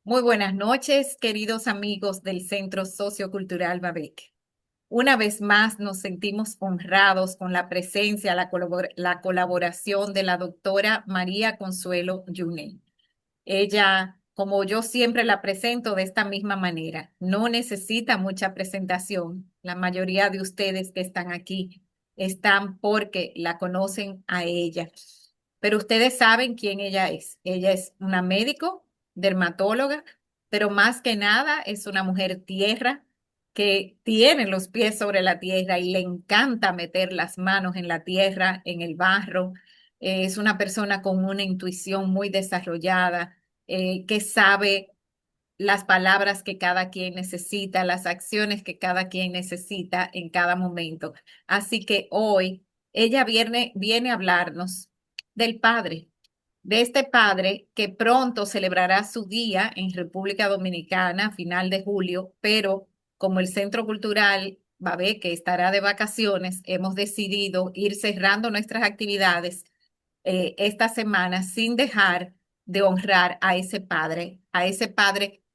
Muy buenas noches, queridos amigos del Centro Sociocultural Babec. Una vez más nos sentimos honrados con la presencia, la colaboración de la doctora María Consuelo Yunel. Ella, como yo siempre la presento de esta misma manera, no necesita mucha presentación. La mayoría de ustedes que están aquí están porque la conocen a ella. Pero ustedes saben quién ella es. Ella es una médico, dermatóloga, pero más que nada es una mujer tierra que tiene los pies sobre la tierra y le encanta meter las manos en la tierra, en el barro. Es una persona con una intuición muy desarrollada, que sabe las palabras que cada quien necesita, las acciones que cada quien necesita en cada momento. Así que hoy ella viene a hablarnos del Padre, de este Padre que pronto celebrará su día en República Dominicana, a final de julio, pero como el Centro Cultural Babé, que estará de vacaciones, hemos decidido ir cerrando nuestras actividades esta semana sin dejar de honrar a ese padre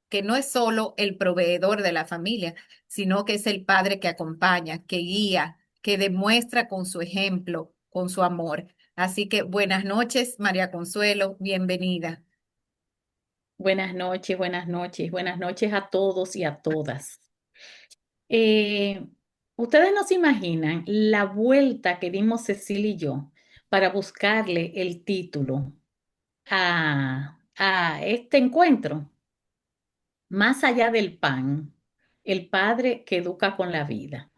que no es solo el proveedor de la familia, sino que es el padre que acompaña, que guía, que demuestra con su ejemplo, con su amor. Así que buenas noches, María Consuelo, bienvenida. Buenas noches, buenas noches a todos y a todas. Eh, Ustedes no se imaginan la vuelta que dimos Cecilia y yo para buscarle el título a este encuentro. Más allá del pan, el padre que educa con la vida.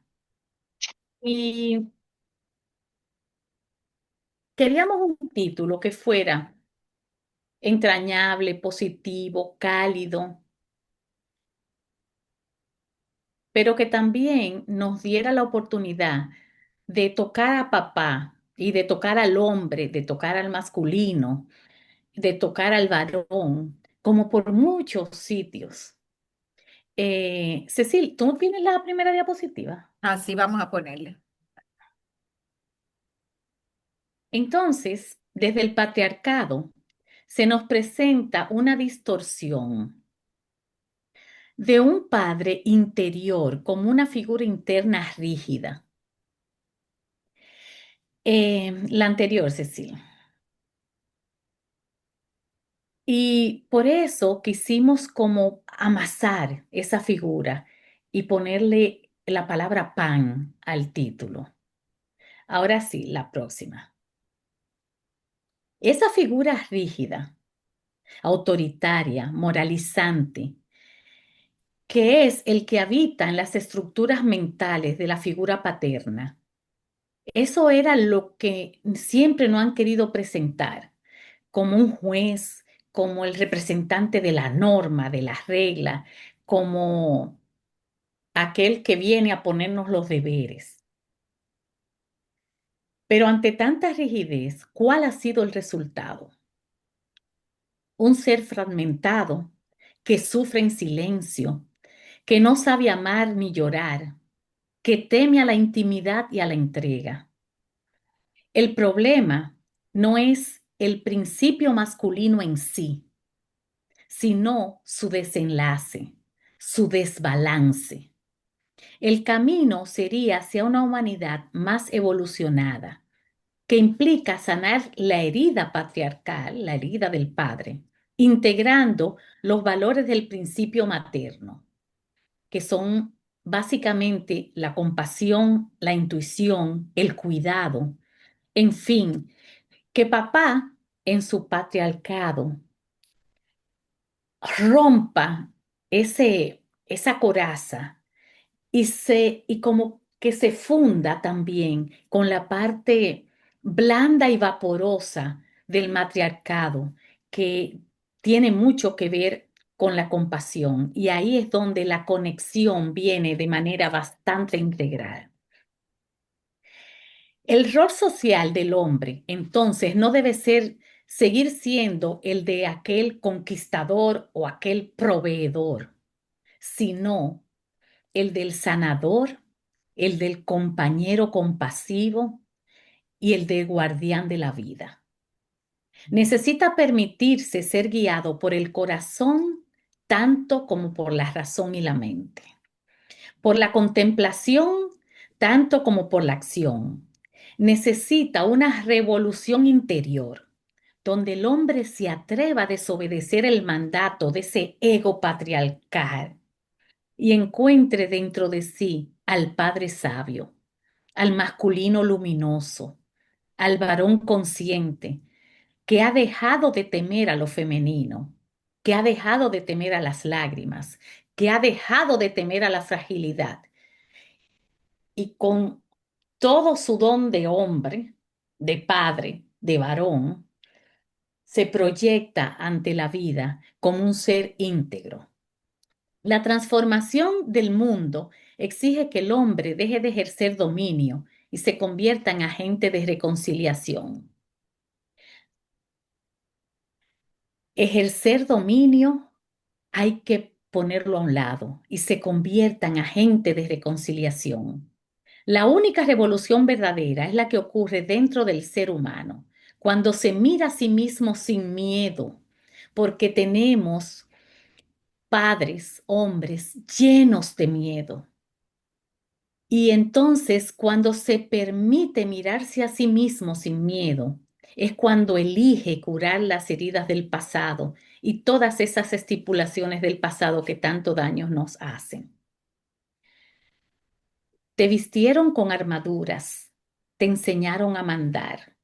Y queríamos un título que fuera entrañable, positivo, cálido, pero que también nos diera la oportunidad de tocar a papá y de tocar al hombre, de tocar al masculino, de tocar al varón, como por muchos sitios. Cecil, ¿tú tienes la primera diapositiva? Así vamos a ponerle. Entonces, desde el patriarcado se nos presenta una distorsión de un padre interior como una figura interna rígida. La anterior, Cecil. Y por eso quisimos como amasar esa figura y ponerle la palabra pan al título. Ahora sí, la próxima. Esa figura rígida, autoritaria, moralizante, que es el que habita en las estructuras mentales de la figura paterna. Eso era lo que siempre nos han querido presentar como un juez, como el representante de la norma, de las reglas, como aquel que viene a ponernos los deberes. Pero ante tanta rigidez, ¿cuál ha sido el resultado? Un ser fragmentado que sufre en silencio, que no sabe amar ni llorar, que teme a la intimidad y a la entrega. El problema no es el principio masculino en sí, sino su desenlace, su desbalance. El camino sería hacia una humanidad más evolucionada, que implica sanar la herida patriarcal, la herida del padre, integrando los valores del principio materno, que son básicamente la compasión, la intuición, el cuidado, en fin, que papá en su patriarcado rompa esa coraza y como que se funda también con la parte blanda y vaporosa del matriarcado, que tiene mucho que ver con la compasión. Y ahí es donde la conexión viene de manera bastante integral. El rol social del hombre, entonces, no debe ser seguir siendo el de aquel conquistador o aquel proveedor, sino el del sanador, el del compañero compasivo y el del guardián de la vida. Necesita permitirse ser guiado por el corazón tanto como por la razón y la mente, por la contemplación, tanto como por la acción. Necesita una revolución interior, donde el hombre se atreva a desobedecer el mandato de ese ego patriarcal y encuentre dentro de sí al Padre sabio, al masculino luminoso, al varón consciente, que ha dejado de temer a lo femenino, que ha dejado de temer a las lágrimas, que ha dejado de temer a la fragilidad y con todo su don de hombre, de padre, de varón, se proyecta ante la vida como un ser íntegro. La transformación del mundo exige que el hombre deje de ejercer dominio y se convierta en agente de reconciliación. Ejercer dominio hay que ponerlo a un lado y se convierta en agente de reconciliación. La única revolución verdadera es la que ocurre dentro del ser humano, cuando se mira a sí mismo sin miedo, porque tenemos padres, hombres llenos de miedo. Y entonces, cuando se permite mirarse a sí mismo sin miedo, es cuando elige curar las heridas del pasado y todas esas estipulaciones del pasado que tanto daño nos hacen. Te vistieron con armaduras, te enseñaron a mandar,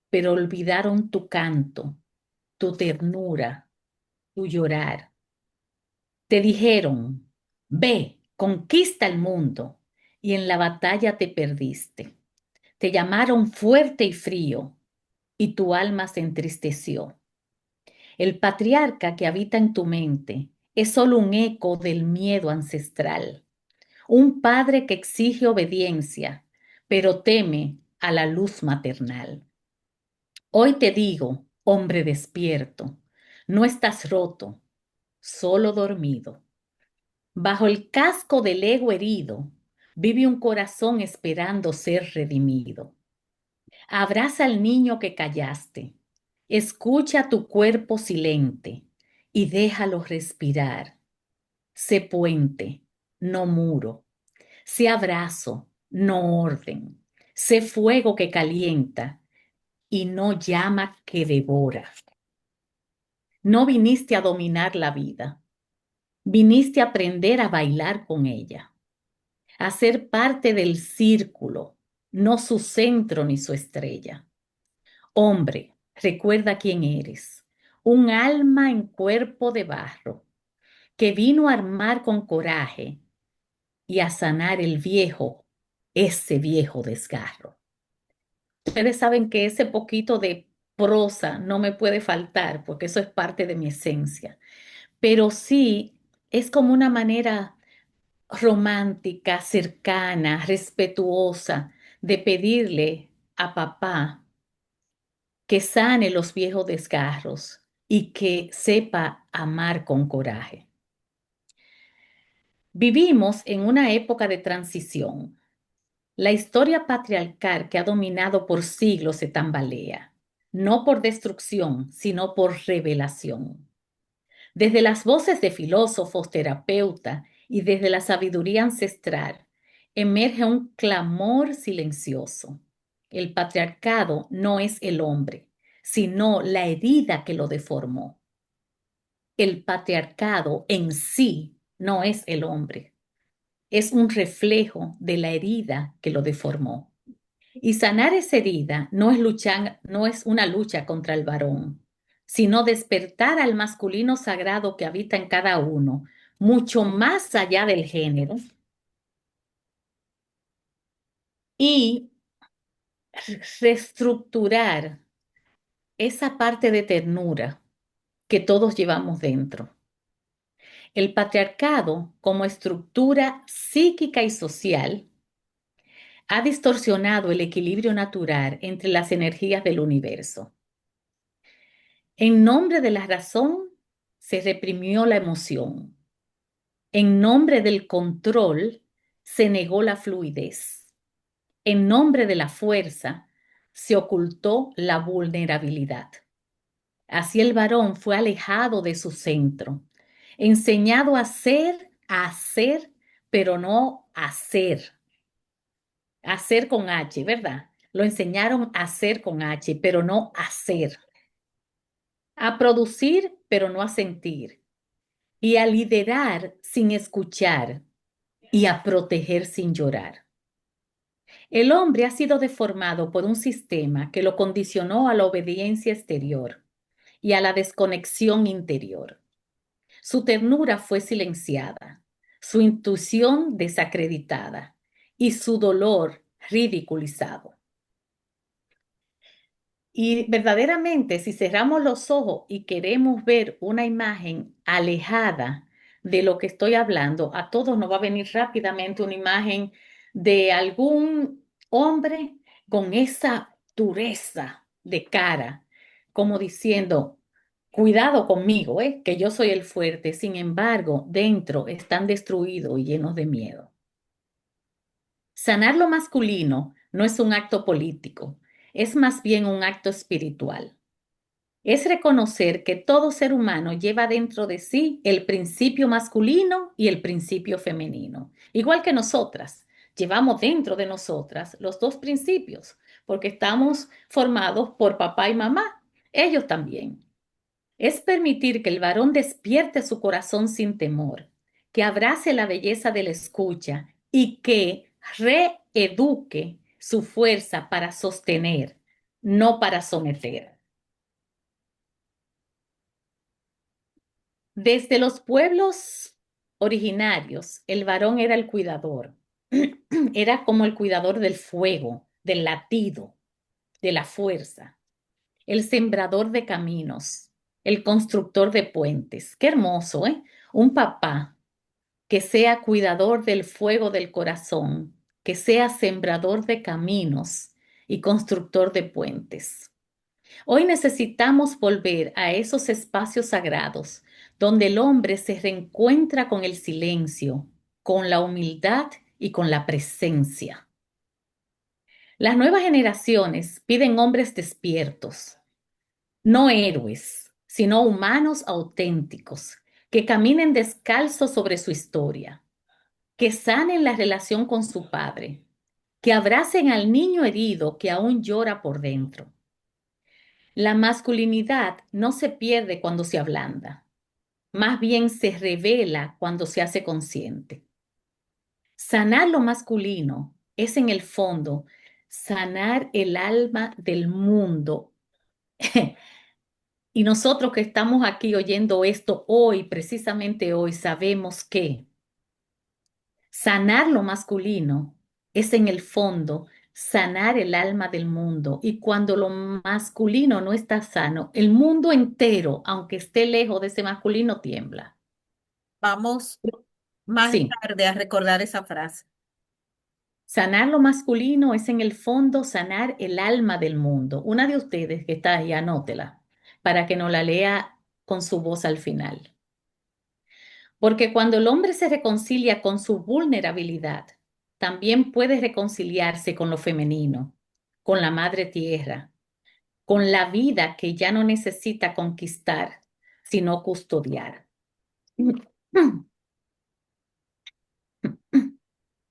pero olvidaron tu canto, tu ternura, tu llorar. Te dijeron, ve, conquista el mundo, y en la batalla te perdiste. Te llamaron fuerte y frío, y tu alma se entristeció. El patriarca que habita en tu mente es solo un eco del miedo ancestral, un padre que exige obediencia, pero teme a la luz maternal. Hoy te digo, hombre despierto, no estás roto, solo dormido. Bajo el casco del ego herido, vive un corazón esperando ser redimido. Abraza al niño que callaste, escucha tu cuerpo silente y déjalo respirar. Sé puente, no muro. Sé abrazo, no orden. Sé fuego que calienta y no llama que devora. No viniste a dominar la vida, viniste a aprender a bailar con ella, a ser parte del círculo, no su centro ni su estrella. Hombre, recuerda quién eres, un alma en cuerpo de barro, que vino a armar con coraje y a sanar el viejo, ese viejo desgarro. Ustedes saben que ese poquito de prosa no me puede faltar porque eso es parte de mi esencia, pero sí es como una manera romántica, cercana, respetuosa de pedirle a papá que sane los viejos desgarros y que sepa amar con coraje. Vivimos en una época de transición. La historia patriarcal que ha dominado por siglos se tambalea, no por destrucción, sino por revelación. Desde las voces de filósofos, terapeutas y desde la sabiduría ancestral, emerge un clamor silencioso. El patriarcado no es el hombre, sino la herida que lo deformó. El patriarcado en sí no es el hombre, es un reflejo de la herida que lo deformó. Y sanar esa herida no es una lucha contra el varón, sino despertar al masculino sagrado que habita en cada uno, mucho más allá del género, y reestructurar esa parte de ternura que todos llevamos dentro. El patriarcado, como estructura psíquica y social, ha distorsionado el equilibrio natural entre las energías del universo. En nombre de la razón, se reprimió la emoción. En nombre del control, se negó la fluidez. En nombre de la fuerza, se ocultó la vulnerabilidad. Así el varón fue alejado de su centro enseñado a hacer, pero no a hacer. Hacer con H, ¿verdad? Lo enseñaron a hacer con H, pero no a hacer. A producir, pero no a sentir. Y a liderar sin escuchar y a proteger sin llorar. El hombre ha sido deformado por un sistema que lo condicionó a la obediencia exterior y a la desconexión interior. Su ternura fue silenciada, su intuición desacreditada y su dolor ridiculizado. Y verdaderamente, si cerramos los ojos y queremos ver una imagen alejada de lo que estoy hablando, a todos nos va a venir rápidamente una imagen de algún hombre con esa dureza de cara, como diciendo, cuidado conmigo, que yo soy el fuerte. Sin embargo, dentro están destruidos y llenos de miedo. Sanar lo masculino no es un acto político, es más bien un acto espiritual. Es reconocer que todo ser humano lleva dentro de sí el principio masculino y el principio femenino. Igual que nosotras, llevamos dentro de nosotras los dos principios, porque estamos formados por papá y mamá. Ellos también. Es permitir que el varón despierte su corazón sin temor, que abrace la belleza de la escucha y que reeduque su fuerza para sostener, no para someter. Desde los pueblos originarios, el varón era el cuidador. Era como el cuidador del fuego, del latido, de la fuerza, el sembrador de caminos, el constructor de puentes. Qué hermoso, ¿eh? Un papá que sea cuidador del fuego del corazón, que sea sembrador de caminos y constructor de puentes. Hoy necesitamos volver a esos espacios sagrados donde el hombre se reencuentra con el silencio, con la humildad y con la presencia. Las nuevas generaciones piden hombres despiertos, no héroes, sino humanos auténticos, que caminen descalzos sobre su historia, que sanen la relación con su padre, que abracen al niño herido que aún llora por dentro. La masculinidad no se pierde cuando se ablanda, más bien se revela cuando se hace consciente. Sanar lo masculino es en el fondo sanar el alma del mundo. Y nosotros que estamos aquí oyendo esto hoy, precisamente hoy, sabemos que sanar lo masculino es en el fondo sanar el alma del mundo. Y cuando lo masculino no está sano, el mundo entero, aunque esté lejos de ese masculino, tiembla. Vamos más Sí, tarde a recordar esa frase. sanar lo masculino es en el fondo sanar el alma del mundo. Una de ustedes que está ahí, anótela para que no la lea con su voz al final. Porque cuando el hombre se reconcilia con su vulnerabilidad, también puede reconciliarse con lo femenino, con la madre tierra, con la vida que ya no necesita conquistar, sino custodiar.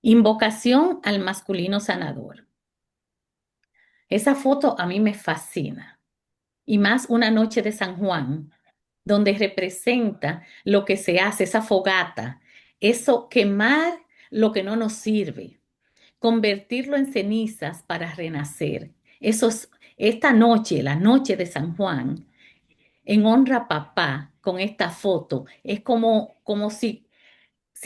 Invocación al masculino sanador. Esa foto a mí me fascina. Y más una noche de San Juan, donde representa lo que se hace, esa fogata, eso quemar lo que no nos sirve, convertirlo en cenizas para renacer. Eso es esta noche, la noche de San Juan, en honra a papá con esta foto. Es como si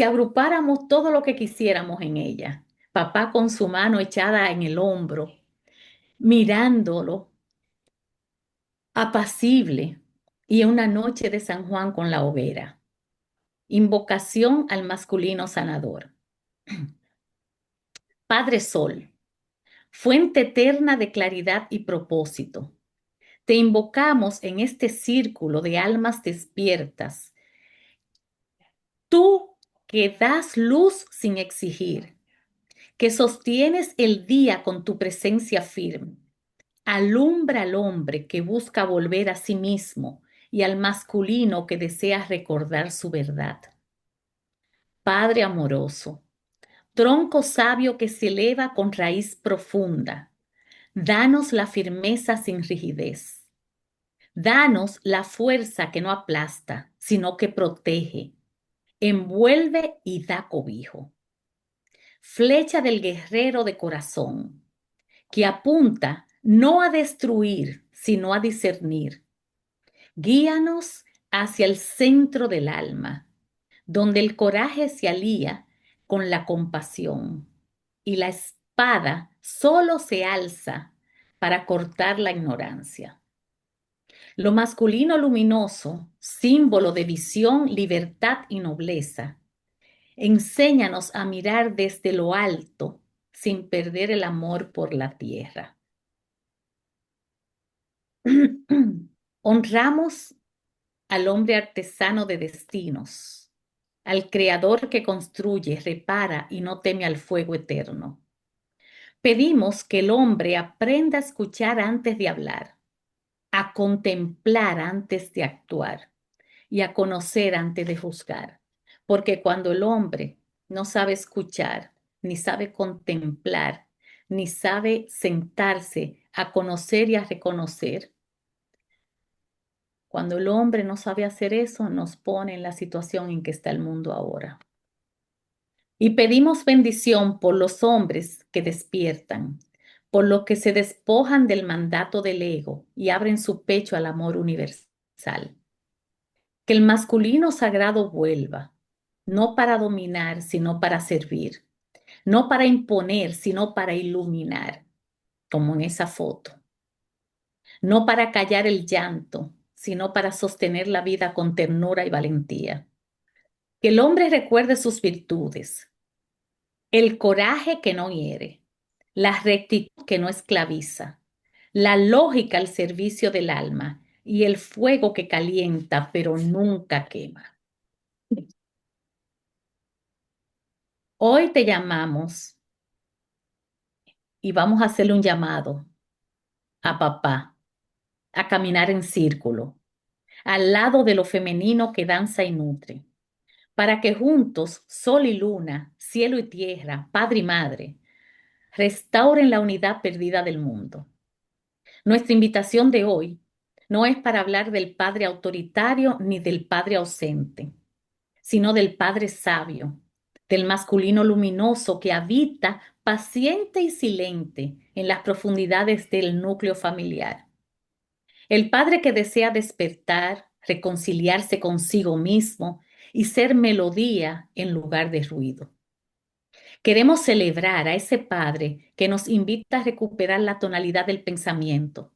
agrupáramos todo lo que quisiéramos en ella. Papá con su mano echada en el hombro, mirándolo, apacible, y una noche de San Juan con la hoguera. Invocación al masculino sanador. Padre Sol, fuente eterna de claridad y propósito. Te invocamos en este círculo de almas despiertas. Tú que das luz sin exigir, que sostienes el día con tu presencia firme. Alumbra al hombre que busca volver a sí mismo y al masculino que desea recordar su verdad. Padre amoroso, tronco sabio que se eleva con raíz profunda, danos la firmeza sin rigidez. Danos la fuerza que no aplasta, sino que protege, envuelve y da cobijo. Flecha del guerrero de corazón, que apunta no a destruir, sino a discernir. Guíanos hacia el centro del alma, donde el coraje se alía con la compasión y la espada solo se alza para cortar la ignorancia. Lo masculino luminoso, símbolo de visión, libertad y nobleza, enséñanos a mirar desde lo alto sin perder el amor por la tierra. Honramos al hombre artesano de destinos, al creador que construye, repara y no teme al fuego eterno. Pedimos que el hombre aprenda a escuchar antes de hablar, a contemplar antes de actuar y a conocer antes de juzgar. Porque cuando el hombre no sabe escuchar, ni sabe contemplar, ni sabe sentarse a conocer y a reconocer, cuando el hombre no sabe hacer eso, nos pone en la situación en que está el mundo ahora. Y pedimos bendición por los hombres que despiertan, por los que se despojan del mandato del ego y abren su pecho al amor universal. Que el masculino sagrado vuelva, no para dominar, sino para servir, no para imponer, sino para iluminar, como en esa foto, no para callar el llanto, sino para sostener la vida con ternura y valentía. Que el hombre recuerde sus virtudes, el coraje que no hiere, la rectitud que no esclaviza, la lógica al servicio del alma y el fuego que calienta pero nunca quema. Hoy te llamamos y vamos a hacerle un llamado a papá, a caminar en círculo, al lado de lo femenino que danza y nutre, para que juntos, sol y luna, cielo y tierra, padre y madre, restauren la unidad perdida del mundo. Nuestra invitación de hoy no es para hablar del padre autoritario ni del padre ausente, sino del padre sabio, del masculino luminoso que habita paciente y silente en las profundidades del núcleo familiar. El padre que desea despertar, reconciliarse consigo mismo y ser melodía en lugar de ruido. Queremos celebrar a ese padre que nos invita a recuperar la tonalidad del pensamiento,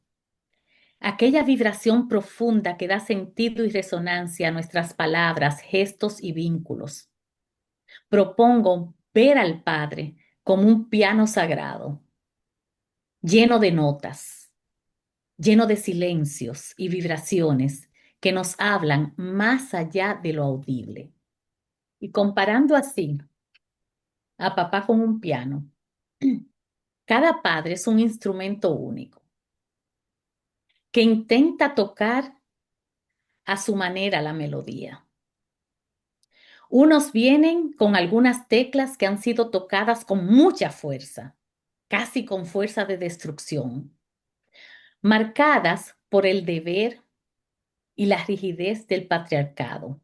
aquella vibración profunda que da sentido y resonancia a nuestras palabras, gestos y vínculos. Propongo ver al Padre como un piano sagrado, lleno de notas, lleno de silencios y vibraciones que nos hablan más allá de lo audible. Y comparando así a papá con un piano, cada padre es un instrumento único que intenta tocar a su manera la melodía. Unos vienen con algunas teclas que han sido tocadas con mucha fuerza, casi con fuerza de destrucción, marcadas por el deber y la rigidez del patriarcado.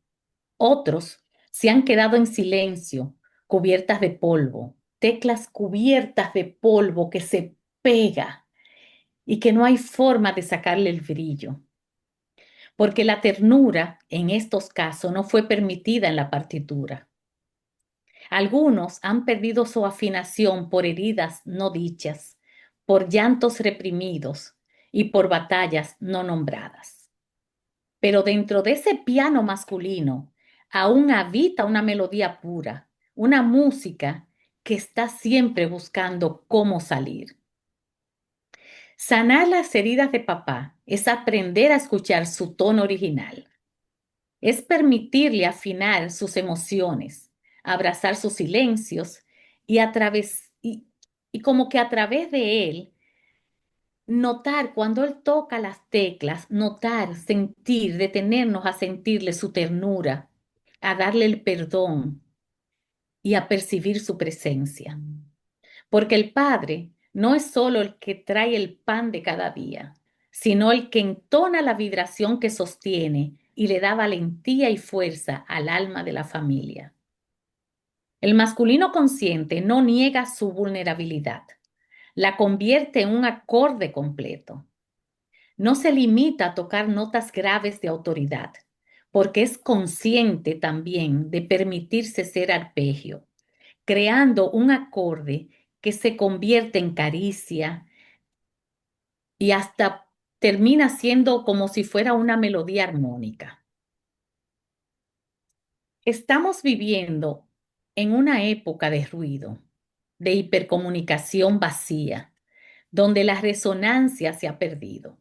Otros se han quedado en silencio, cubiertas de polvo, teclas cubiertas de polvo que se pega y que no hay forma de sacarle el brillo, porque la ternura en estos casos no fue permitida en la partitura. Algunos han perdido su afinación por heridas no dichas, por llantos reprimidos y por batallas no nombradas. Pero dentro de ese piano masculino aún habita una melodía pura, una música que está siempre buscando cómo salir. Sanar las heridas de papá es aprender a escuchar su tono original. Es permitirle afinar sus emociones, abrazar sus silencios y, y como que a través de él notar cuando Él toca las teclas, notar, sentir, detenernos a sentirle su ternura, a darle el perdón y a percibir su presencia. Porque el Padre no es solo el que trae el pan de cada día, sino el que entona la vibración que sostiene y le da valentía y fuerza al alma de la familia. El masculino consciente no niega su vulnerabilidad, la convierte en un acorde completo. No se limita a tocar notas graves de autoridad, porque es consciente también de permitirse ser arpegio, creando un acorde que se convierte en caricia y hasta termina siendo como si fuera una melodía armónica. Estamos viviendo en una época de ruido, de hipercomunicación vacía, donde la resonancia se ha perdido.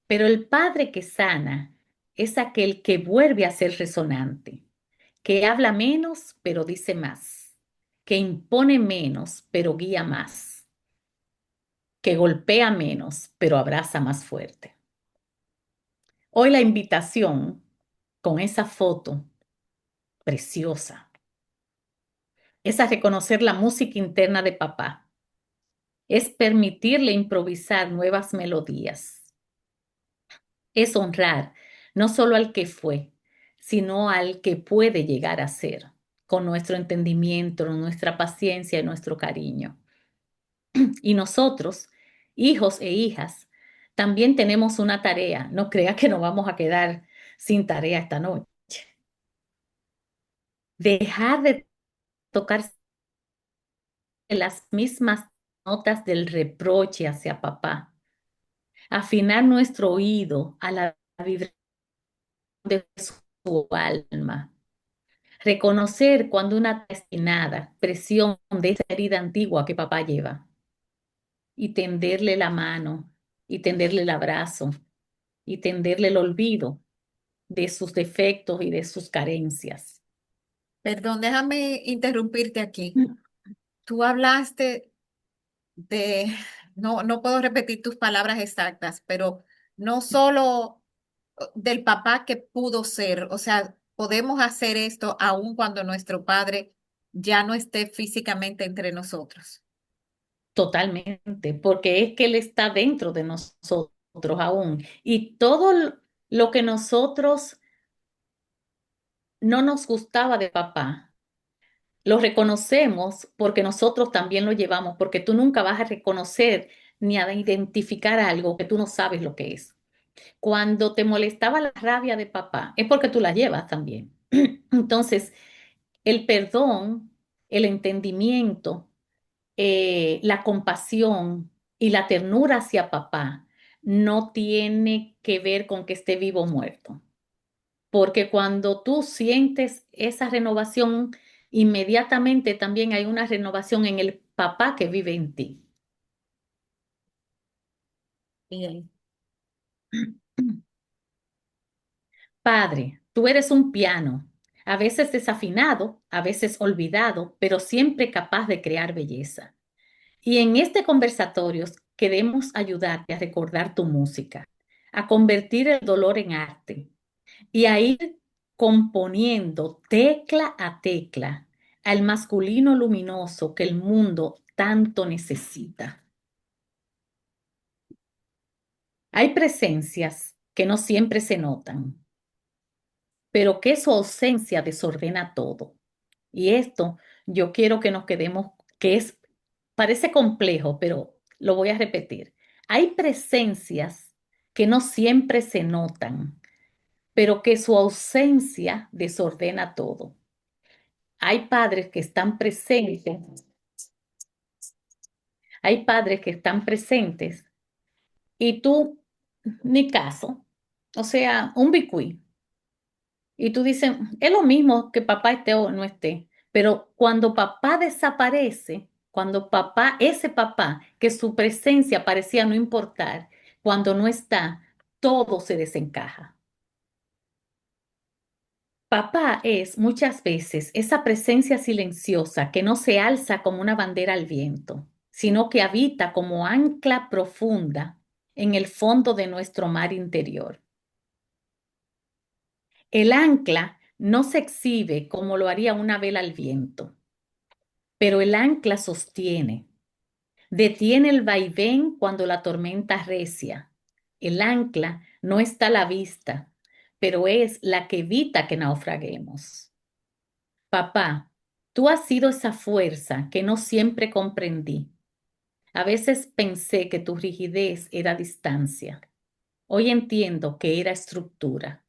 Pero el Padre que sana es aquel que vuelve a ser resonante, que habla menos pero dice más, que impone menos pero guía más, que golpea menos pero abraza más fuerte. Hoy la invitación con esa foto preciosa es a reconocer la música interna de papá, es permitirle improvisar nuevas melodías, es honrar no solo al que fue, sino al que puede llegar a ser, con nuestro entendimiento, nuestra paciencia y nuestro cariño. Y nosotros, hijos e hijas, también tenemos una tarea. No crea que nos vamos a quedar sin tarea esta noche. Dejar de tocar las mismas notas del reproche hacia papá. Afinar nuestro oído a la vibración de su alma. Reconocer cuando una destinada presión de esa herida antigua que papá lleva y tenderle la mano y tenderle el abrazo y tenderle el olvido de sus defectos y de sus carencias. Perdón, déjame interrumpirte aquí. Tú hablaste de, no puedo repetir tus palabras exactas, pero no solo del papá que pudo ser, o sea, podemos hacer esto aun cuando nuestro padre ya no esté físicamente entre nosotros. Totalmente, porque es que Él está dentro de nosotros aún. Y todo lo que nosotros no nos gustaba de papá, lo reconocemos porque nosotros también lo llevamos, porque tú nunca vas a reconocer ni a identificar algo que tú no sabes lo que es. Cuando te molestaba la rabia de papá, es porque tú la llevas también. Entonces, el perdón, el entendimiento, la compasión y la ternura hacia papá no tiene que ver con que esté vivo o muerto, porque cuando tú sientes esa renovación, inmediatamente también hay una renovación en el papá que vive en ti. Bien. Padre, tú eres un piano, a veces desafinado, a veces olvidado, pero siempre capaz de crear belleza. Y en este conversatorio queremos ayudarte a recordar tu música, a convertir el dolor en arte y a ir componiendo tecla a tecla al masculino luminoso que el mundo tanto necesita. Hay presencias que no siempre se notan, pero que su ausencia desordena todo. Y esto yo quiero que nos quedemos, parece complejo, pero lo voy a repetir. Hay presencias que no siempre se notan, pero que su ausencia desordena todo. Hay padres que están presentes, hay padres que están presentes y tú, ni caso, o sea, un bicuí. Y tú dices, es lo mismo que papá esté o no esté, pero cuando papá desaparece, cuando papá, ese papá, que su presencia parecía no importar, cuando no está, todo se desencaja. Papá es muchas veces esa presencia silenciosa que no se alza como una bandera al viento, sino que habita como ancla profunda en el fondo de nuestro mar interior. El ancla no se exhibe como lo haría una vela al viento, pero el ancla sostiene, detiene el vaivén cuando la tormenta recia. El ancla no está a la vista, pero es la que evita que naufraguemos. Papá, tú has sido esa fuerza que no siempre comprendí. A veces pensé que tu rigidez era distancia. Hoy entiendo que era estructura,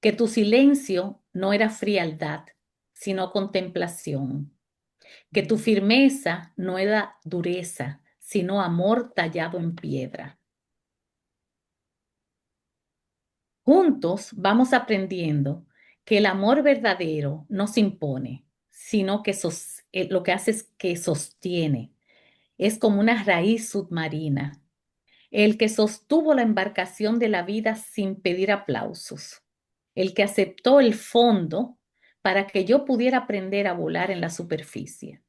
que tu silencio no era frialdad, sino contemplación, que tu firmeza no era dureza, sino amor tallado en piedra. Juntos vamos aprendiendo que el amor verdadero no se impone, sino que lo que hace es que sostiene. Es como una raíz submarina, el que sostuvo la embarcación de la vida sin pedir aplausos, el que aceptó el fondo para que yo pudiera aprender a volar en la superficie.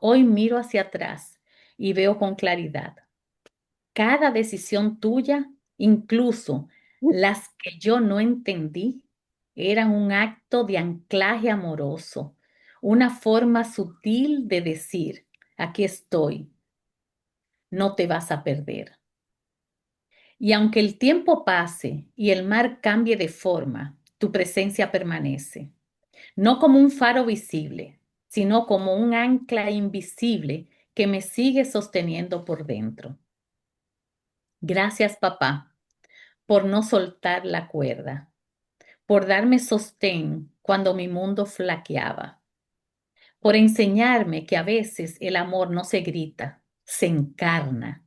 Hoy miro hacia atrás y veo con claridad. Cada decisión tuya, incluso las que yo no entendí, eran un acto de anclaje amoroso, una forma sutil de decir, aquí estoy, no te vas a perder. Y aunque el tiempo pase y el mar cambie de forma, tu presencia permanece, no como un faro visible, sino como un ancla invisible que me sigue sosteniendo por dentro. Gracias, papá, por no soltar la cuerda, por darme sostén cuando mi mundo flaqueaba, por enseñarme que a veces el amor no se grita, se encarna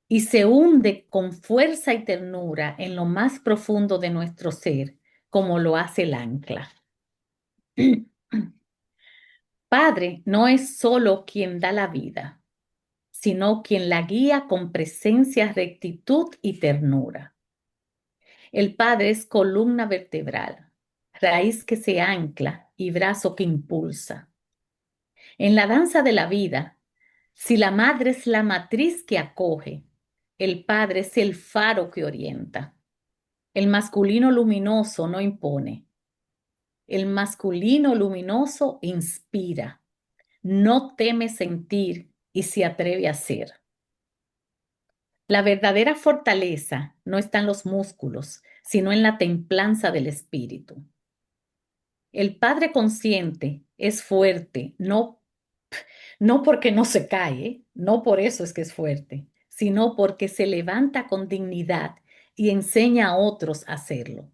y se hunde con fuerza y ternura en lo más profundo de nuestro ser, como lo hace el ancla. Padre no es solo quien da la vida, sino quien la guía con presencia, rectitud y ternura. El Padre es columna vertebral, raíz que se ancla y brazo que impulsa. En la danza de la vida, si la madre es la matriz que acoge, el Padre es el faro que orienta. El masculino luminoso no impone. El masculino luminoso inspira, no teme sentir y se atreve a ser. La verdadera fortaleza no está en los músculos, sino en la templanza del espíritu. El padre consciente es fuerte, no porque no se cae, no por eso es que es fuerte, sino porque se levanta con dignidad y enseña a otros a hacerlo.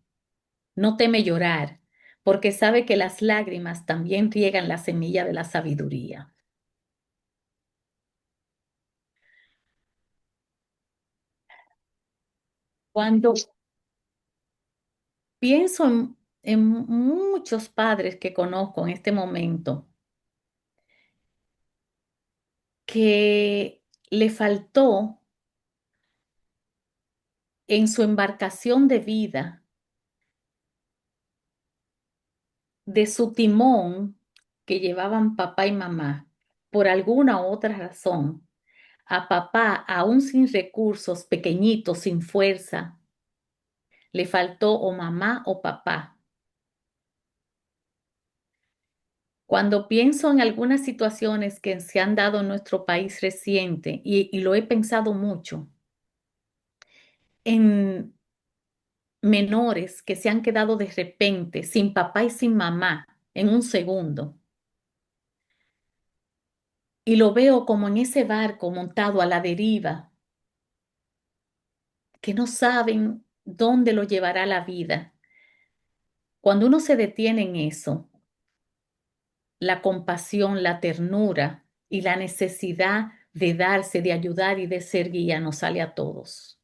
No teme llorar, porque sabe que las lágrimas también riegan la semilla de la sabiduría. Cuando pienso en muchos padres que conozco en este momento, que le faltó en su embarcación de vida, de su timón que llevaban papá y mamá, por alguna u otra razón, a papá, aún sin recursos, pequeñito, sin fuerza, le faltó o mamá o papá. Cuando pienso en algunas situaciones que se han dado en nuestro país reciente, y lo he pensado mucho, en menores que se han quedado de repente sin papá y sin mamá en un segundo, y lo veo como en ese barco montado a la deriva, que no saben dónde lo llevará la vida. Cuando uno se detiene en eso, la compasión, la ternura y la necesidad de darse, de ayudar y de ser guía nos sale a todos.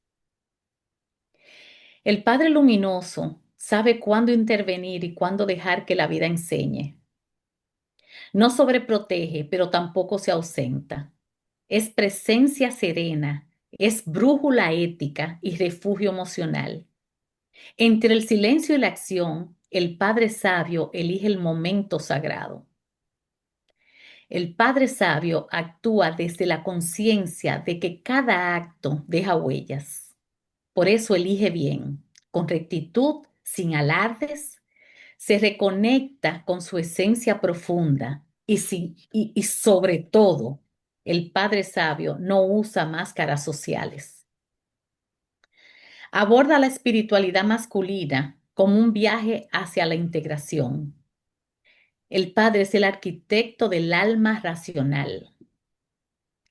El Padre Luminoso sabe cuándo intervenir y cuándo dejar que la vida enseñe. No sobreprotege, pero tampoco se ausenta. Es presencia serena, es brújula ética y refugio emocional. Entre el silencio y la acción, el Padre Sabio elige el momento sagrado. El Padre Sabio actúa desde la conciencia de que cada acto deja huellas. Por eso elige bien, con rectitud, sin alardes, se reconecta con su esencia profunda y sobre todo, el Padre Sabio no usa máscaras sociales. Aborda la espiritualidad masculina como un viaje hacia la integración. El padre es el arquitecto del alma racional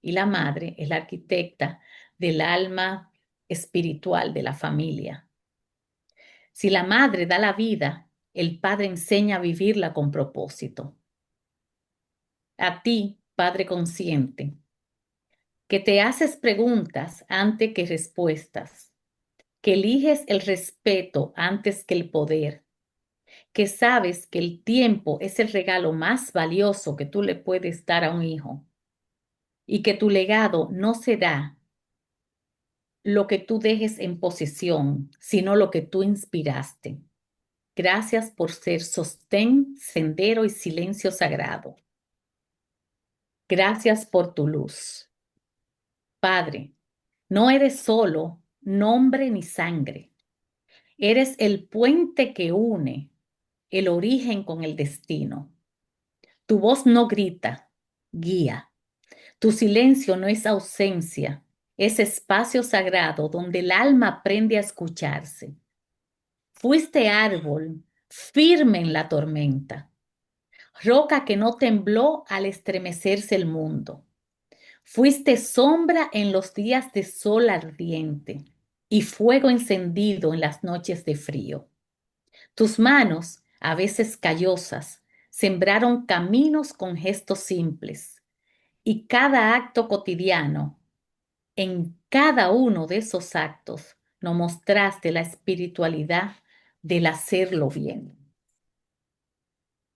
y la madre es la arquitecta del alma espiritual de la familia. Si la madre da la vida, el padre enseña a vivirla con propósito. A ti, padre consciente, que te haces preguntas antes que respuestas, que eliges el respeto antes que el poder, que sabes que el tiempo es el regalo más valioso que tú le puedes dar a un hijo y que tu legado no será lo que tú dejes en posesión, sino lo que tú inspiraste. Gracias por ser sostén, sendero y silencio sagrado. Gracias por tu luz. Padre, no eres solo nombre ni sangre. Eres el puente que une el origen con el destino. Tu voz no grita, guía. Tu silencio no es ausencia, es espacio sagrado donde el alma aprende a escucharse. Fuiste árbol firme en la tormenta, roca que no tembló al estremecerse el mundo. Fuiste sombra en los días de sol ardiente y fuego encendido en las noches de frío. Tus manos, a veces callosas, sembraron caminos con gestos simples y cada acto cotidiano, en cada uno de esos actos, nos mostraste la espiritualidad del hacerlo bien.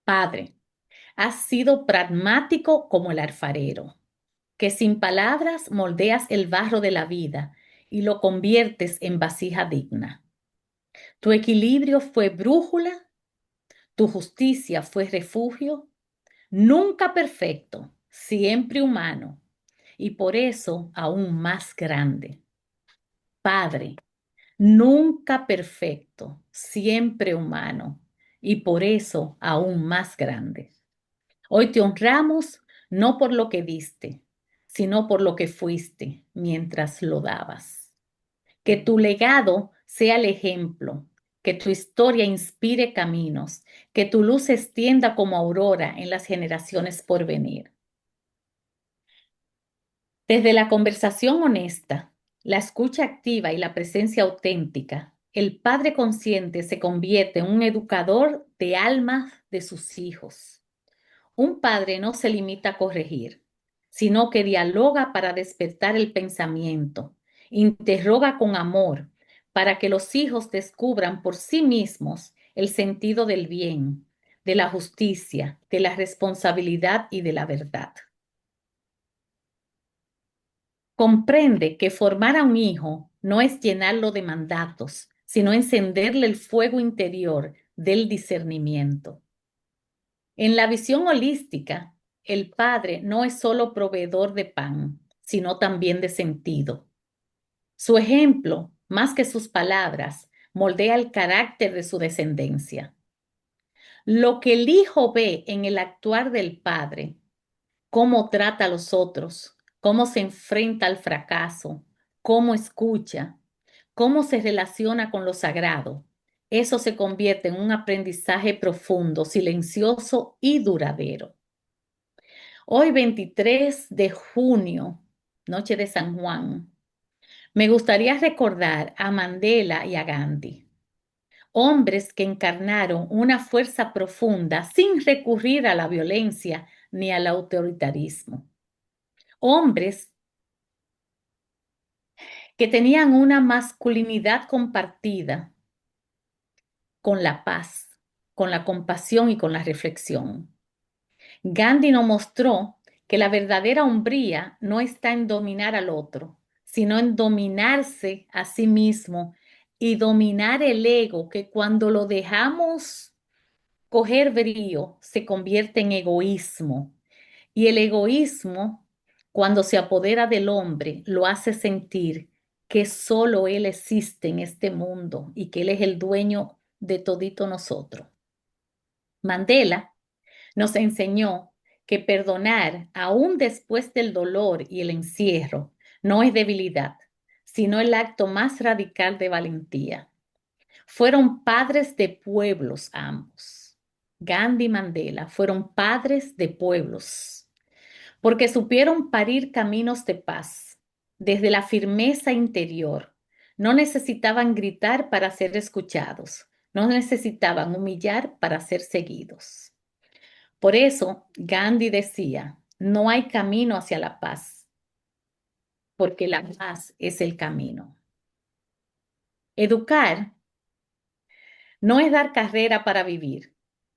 Padre, has sido pragmático como el alfarero, que sin palabras moldeas el barro de la vida y lo conviertes en vasija digna. Tu equilibrio fue brújula, tu justicia fue refugio, nunca perfecto, siempre humano, y por eso aún más grande. Padre, nunca perfecto, siempre humano, y por eso aún más grande. Hoy te honramos no por lo que diste, sino por lo que fuiste mientras lo dabas. Que tu legado sea el ejemplo, que tu historia inspire caminos, que tu luz se extienda como aurora en las generaciones por venir. Desde la conversación honesta, la escucha activa y la presencia auténtica, el padre consciente se convierte en un educador de almas de sus hijos. Un padre no se limita a corregir, sino que dialoga para despertar el pensamiento, interroga con amor para que los hijos descubran por sí mismos el sentido del bien, de la justicia, de la responsabilidad y de la verdad. Comprende que formar a un hijo no es llenarlo de mandatos, sino encenderle el fuego interior del discernimiento. En la visión holística, el padre no es solo proveedor de pan, sino también de sentido. Su ejemplo, más que sus palabras, moldea el carácter de su descendencia. Lo que el hijo ve en el actuar del padre, cómo trata a los otros, cómo se enfrenta al fracaso, cómo escucha, cómo se relaciona con lo sagrado, eso se convierte en un aprendizaje profundo, silencioso y duradero. Hoy, 23 de junio, noche de San Juan, me gustaría recordar a Mandela y a Gandhi, hombres que encarnaron una fuerza profunda sin recurrir a la violencia ni al autoritarismo. Hombres que tenían una masculinidad compartida con la paz, con la compasión y con la reflexión. Gandhi nos mostró que la verdadera hombría no está en dominar al otro, sino en dominarse a sí mismo y dominar el ego, que cuando lo dejamos coger brío se convierte en egoísmo, Y el egoísmo, cuando se apodera del hombre, lo hace sentir que solo él existe en este mundo y que él es el dueño de todito nosotros. Mandela nos enseñó que perdonar, aún después del dolor y el encierro, no es debilidad, sino el acto más radical de valentía. Fueron padres de pueblos ambos. Gandhi y Mandela fueron padres de pueblos, porque supieron parir caminos de paz desde la firmeza interior. No necesitaban gritar para ser escuchados, no necesitaban humillar para ser seguidos. Por eso Gandhi decía, no hay camino hacia la paz, porque la paz es el camino. Educar no es dar carrera para vivir,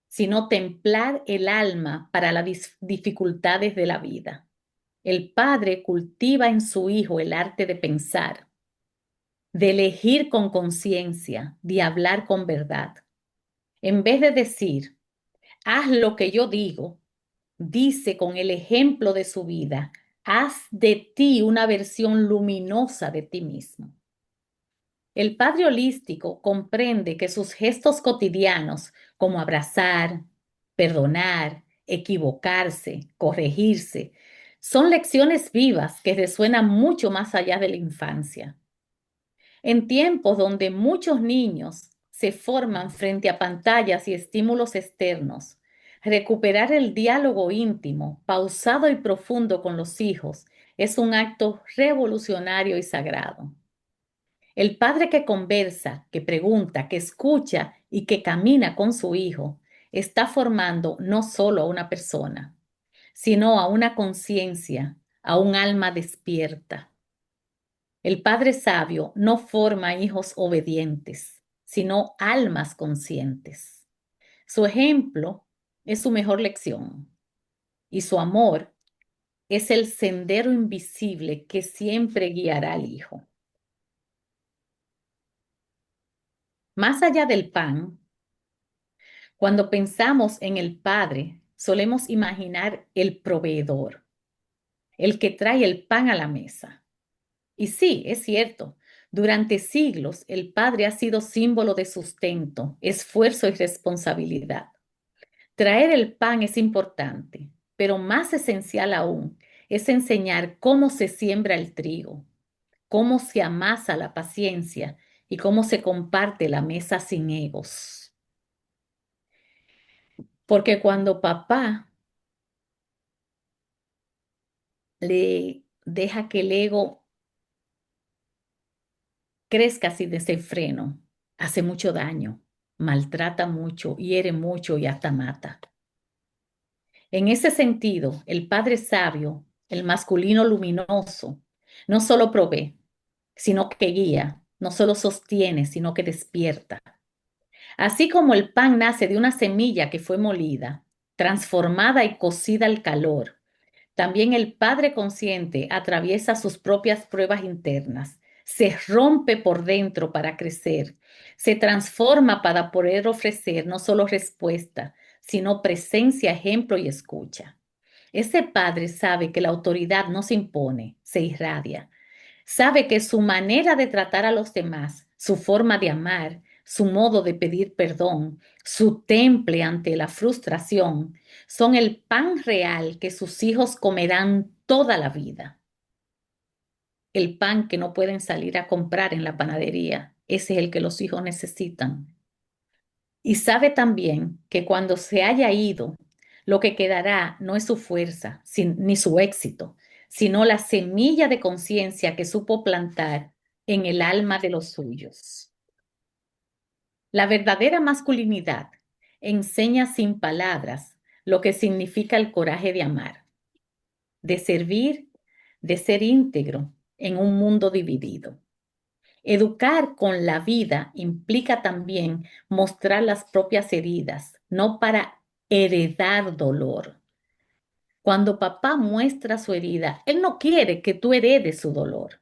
sino templar el alma para las dificultades de la vida. El padre cultiva en su hijo el arte de pensar, de elegir con conciencia, de hablar con verdad. En vez de decir, haz lo que yo digo, dice con el ejemplo de su vida, haz de ti una versión luminosa de ti mismo. El padre holístico comprende que sus gestos cotidianos, como abrazar, perdonar, equivocarse, corregirse, son lecciones vivas que resuenan mucho más allá de la infancia. En tiempos donde muchos niños se forman frente a pantallas y estímulos externos, recuperar el diálogo íntimo, pausado y profundo con los hijos es un acto revolucionario y sagrado. El padre que conversa, que pregunta, que escucha y que camina con su hijo está formando no solo a una persona, sino a una conciencia, a un alma despierta. El padre sabio no forma hijos obedientes, sino almas conscientes. Su ejemplo es su mejor lección y su amor es el sendero invisible que siempre guiará al hijo. Más allá del pan, cuando pensamos en el Padre, solemos imaginar el proveedor, el que trae el pan a la mesa. Y sí, es cierto, durante siglos el Padre ha sido símbolo de sustento, esfuerzo y responsabilidad. Traer el pan es importante, pero más esencial aún es enseñar cómo se siembra el trigo, cómo se amasa la paciencia y cómo se comparte la mesa sin egos. Porque cuando papá le deja que el ego crezca sin desenfreno, hace mucho daño, maltrata mucho, hiere mucho y hasta mata. En ese sentido, el padre sabio, el masculino luminoso, no solo provee, sino que guía, no solo sostiene, sino que despierta. Así como el pan nace de una semilla que fue molida, transformada y cocida al calor, también el padre consciente atraviesa sus propias pruebas internas, se rompe por dentro para crecer, se transforma para poder ofrecer no solo respuesta, sino presencia, ejemplo y escucha. Ese padre sabe que la autoridad no se impone, se irradia. Sabe que su manera de tratar a los demás, su forma de amar, su modo de pedir perdón, su temple ante la frustración, son el pan real que sus hijos comerán toda la vida. El pan que no pueden salir a comprar en la panadería, ese es el que los hijos necesitan. Y sabe también que cuando se haya ido, lo que quedará no es su fuerza ni su éxito, sino la semilla de conciencia que supo plantar en el alma de los suyos. La verdadera masculinidad enseña sin palabras lo que significa el coraje de amar, de servir, de ser íntegro en un mundo dividido. Educar con la vida implica también mostrar las propias heridas, no para heredar dolor. Cuando papá muestra su herida, él no quiere que tú heredes su dolor,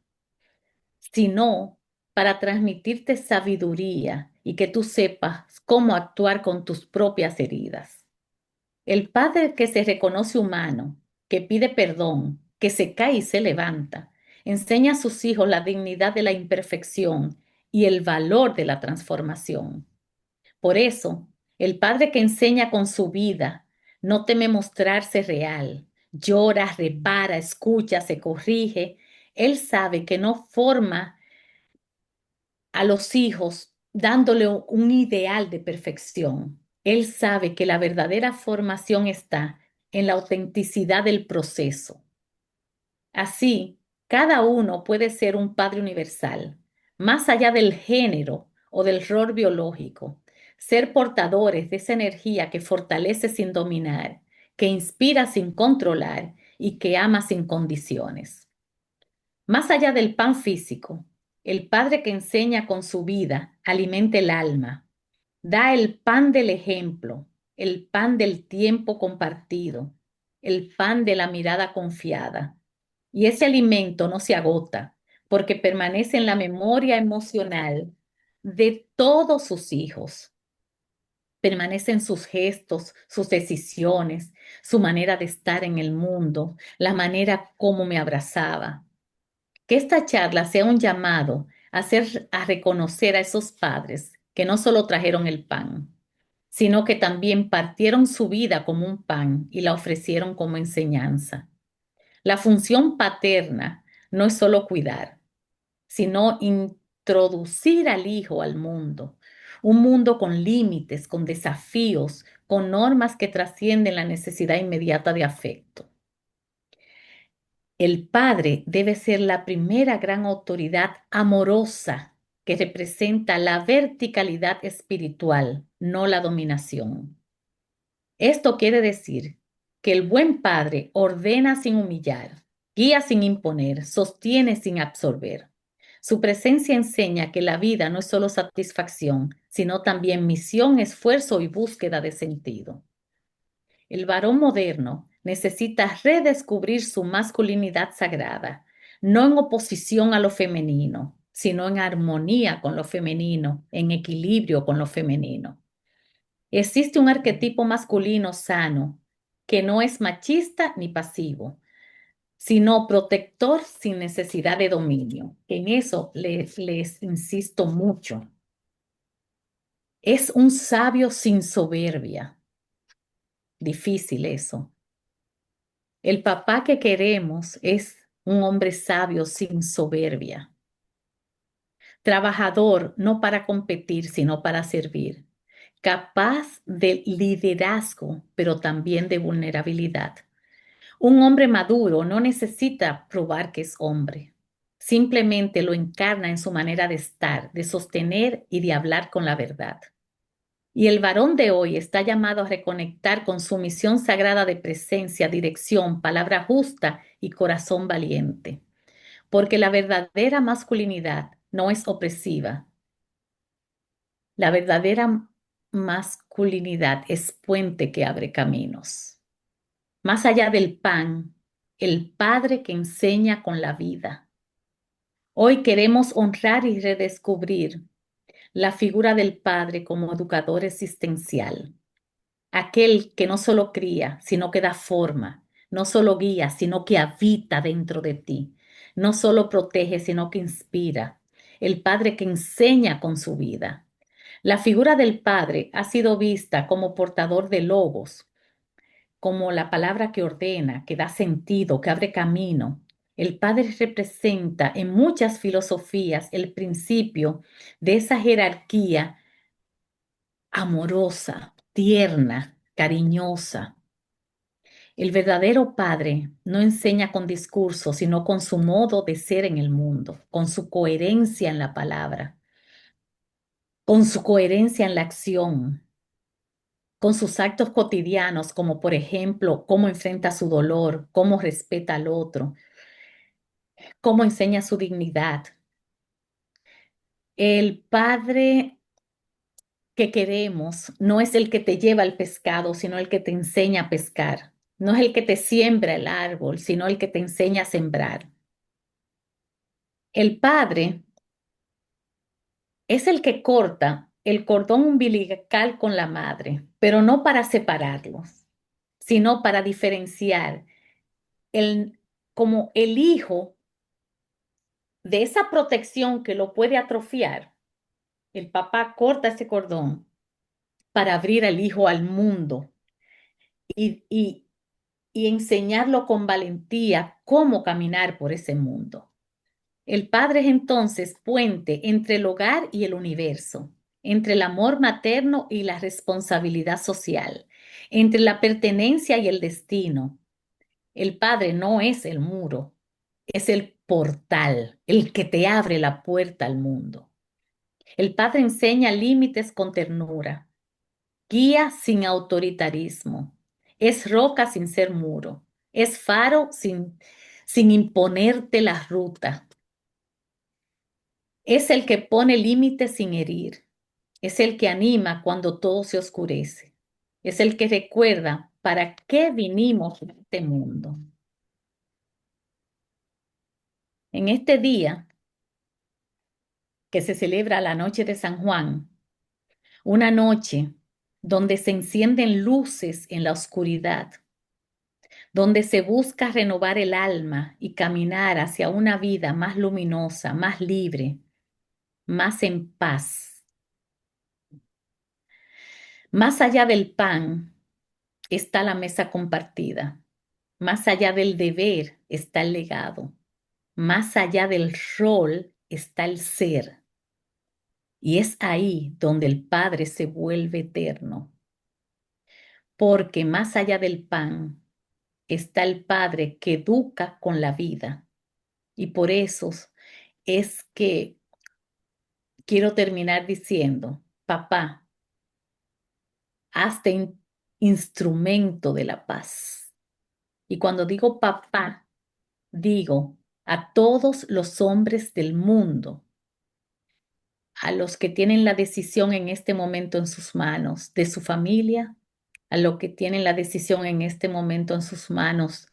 sino para transmitirte sabiduría y que tú sepas cómo actuar con tus propias heridas. El padre que se reconoce humano que pide perdón, que se cae y se levanta, enseña a sus hijos la dignidad de la imperfección y el valor de la transformación. Por eso, el padre que enseña con su vida no teme mostrarse real, llora, repara, escucha, se corrige. Él sabe que no forma a los hijos dándole un ideal de perfección. Él sabe que la verdadera formación está en la autenticidad del proceso. Así, cada uno puede ser un padre universal, más allá del género o del rol biológico, ser portadores de esa energía que fortalece sin dominar, que inspira sin controlar y que ama sin condiciones. Más allá del pan físico, el padre que enseña con su vida alimenta el alma, da el pan del ejemplo, el pan del tiempo compartido, el pan de la mirada confiada. Y ese alimento no se agota porque permanece en la memoria emocional de todos sus hijos. Permanece en sus gestos, sus decisiones, su manera de estar en el mundo, la manera como me abrazaba. Que esta charla sea un llamado a reconocer a esos padres que no solo trajeron el pan, sino que también partieron su vida como un pan y la ofrecieron como enseñanza. La función paterna no es solo cuidar, sino introducir al hijo al mundo, un mundo con límites, con desafíos, con normas que trascienden la necesidad inmediata de afecto. El padre debe ser la primera gran autoridad amorosa que representa la verticalidad espiritual, no la dominación. Esto quiere decir que el buen padre ordena sin humillar, guía sin imponer, sostiene sin absorber. Su presencia enseña que la vida no es solo satisfacción, sino también misión, esfuerzo y búsqueda de sentido. El varón moderno necesita redescubrir su masculinidad sagrada, no en oposición a lo femenino, sino en armonía con lo femenino, en equilibrio con lo femenino. Existe un arquetipo masculino sano que no es machista ni pasivo, sino protector sin necesidad de dominio. En eso les insisto mucho. Es un sabio sin soberbia. Difícil eso. El papá que queremos es un hombre sabio sin soberbia. Trabajador no para competir, sino para servir. Capaz de liderazgo, pero también de vulnerabilidad. Un hombre maduro no necesita probar que es hombre. Simplemente lo encarna en su manera de estar, de sostener y de hablar con la verdad. Y el varón de hoy está llamado a reconectar con su misión sagrada de presencia, dirección, palabra justa y corazón valiente. Porque la verdadera masculinidad no es opresiva. La verdadera masculinidad es puente que abre caminos. Más allá del pan, el padre que enseña con la vida. Hoy queremos honrar y redescubrir la figura del padre como educador existencial, aquel que no solo cría, sino que da forma, no solo guía, sino que habita dentro de ti, no solo protege, sino que inspira, el padre que enseña con su vida. La figura del padre ha sido vista como portador de logos, como la palabra que ordena, que da sentido, que abre camino. El padre representa en muchas filosofías el principio de esa jerarquía amorosa, tierna, cariñosa. El verdadero padre no enseña con discurso, sino con su modo de ser en el mundo, con su coherencia en la palabra, con su coherencia en la acción, con sus actos cotidianos, como por ejemplo, cómo enfrenta su dolor, cómo respeta al otro, cómo enseña su dignidad. El padre que queremos no es el que te lleva al pescado, sino el que te enseña a pescar. No es el que te siembra el árbol, sino el que te enseña a sembrar. El padre es el que corta el cordón umbilical con la madre, pero no para separarlos, sino para diferenciar el, como el hijo de esa protección que lo puede atrofiar, el papá corta ese cordón para abrir al hijo al mundo y, y, y enseñarlo con valentía cómo caminar por ese mundo. El padre es entonces puente entre el hogar y el universo, entre el amor materno y la responsabilidad social, entre la pertenencia y el destino. El padre no es el muro, es el portal, el que te abre la puerta al mundo. El padre enseña límites con ternura, guía sin autoritarismo, es roca sin ser muro, es faro sin imponerte la ruta. Es el que pone límites sin herir. Es el que anima cuando todo se oscurece. Es el que recuerda para qué vinimos a este mundo. En este día que se celebra la noche de San Juan, una noche donde se encienden luces en la oscuridad, donde se busca renovar el alma y caminar hacia una vida más luminosa, más libre, más en paz. Más allá del pan está la mesa compartida. Más allá del deber está el legado. Más allá del rol está el ser. Y es ahí donde el Padre se vuelve eterno. Porque más allá del pan está el Padre que educa con la vida. Y por eso es que quiero terminar diciendo, papá, hazte instrumento de la paz. Y cuando digo papá, digo a todos los hombres del mundo, a los que tienen la decisión en este momento en sus manos, de su familia, a los que tienen la decisión en este momento en sus manos,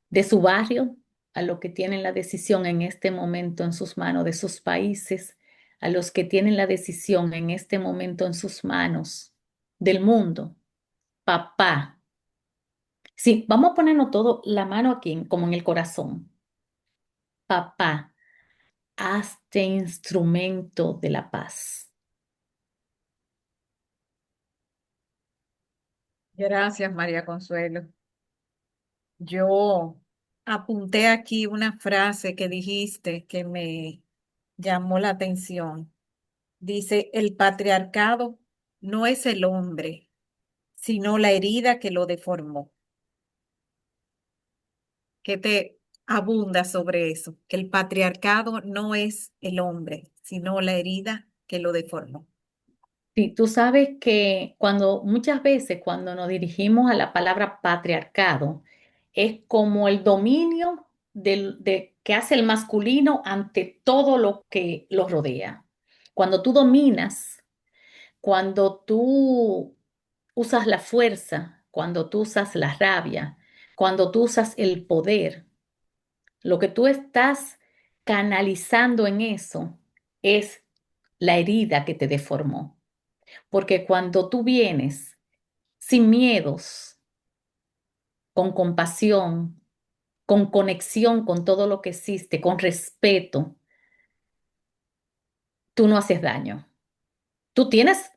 de su barrio, a los que tienen la decisión en este momento en sus manos, de sus países, a los que tienen la decisión en este momento en sus manos, del mundo. Papá, sí, vamos a ponernos todo la mano aquí, como en el corazón. Papá, hazte instrumento de la paz. Gracias, María Consuelo. Yo apunté aquí una frase que dijiste que me llamó la atención. Dice, el patriarcado no es el hombre, sino la herida que lo deformó. ¿Qué te abunda sobre eso? Que el patriarcado no es el hombre, sino la herida que lo deformó. Sí, tú sabes que muchas veces cuando nos dirigimos a la palabra patriarcado, es como el dominio que hace el masculino ante todo lo que lo rodea. Cuando tú dominas, cuando tú usas la fuerza, cuando tú usas la rabia, cuando tú usas el poder, lo que tú estás canalizando en eso es la herida que te deformó. Porque cuando tú vienes sin miedos, con compasión, con conexión con todo lo que existe, con respeto, tú no haces daño. Tú tienes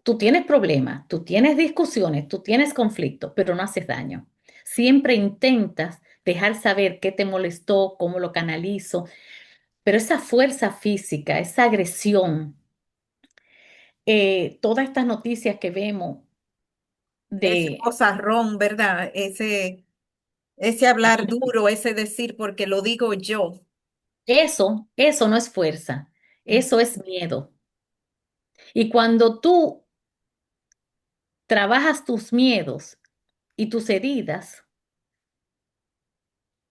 problemas, tú tienes discusiones, tú tienes conflictos, pero no haces daño. Siempre intentas dejar saber qué te molestó, cómo lo canalizo, pero esa fuerza física, esa agresión, todas estas noticias que vemos Ese de cosarrón, ¿verdad? Ese hablar duro, ese decir porque lo digo yo. eso no es fuerza, eso es miedo. Y cuando tú trabajas tus miedos y tus heridas,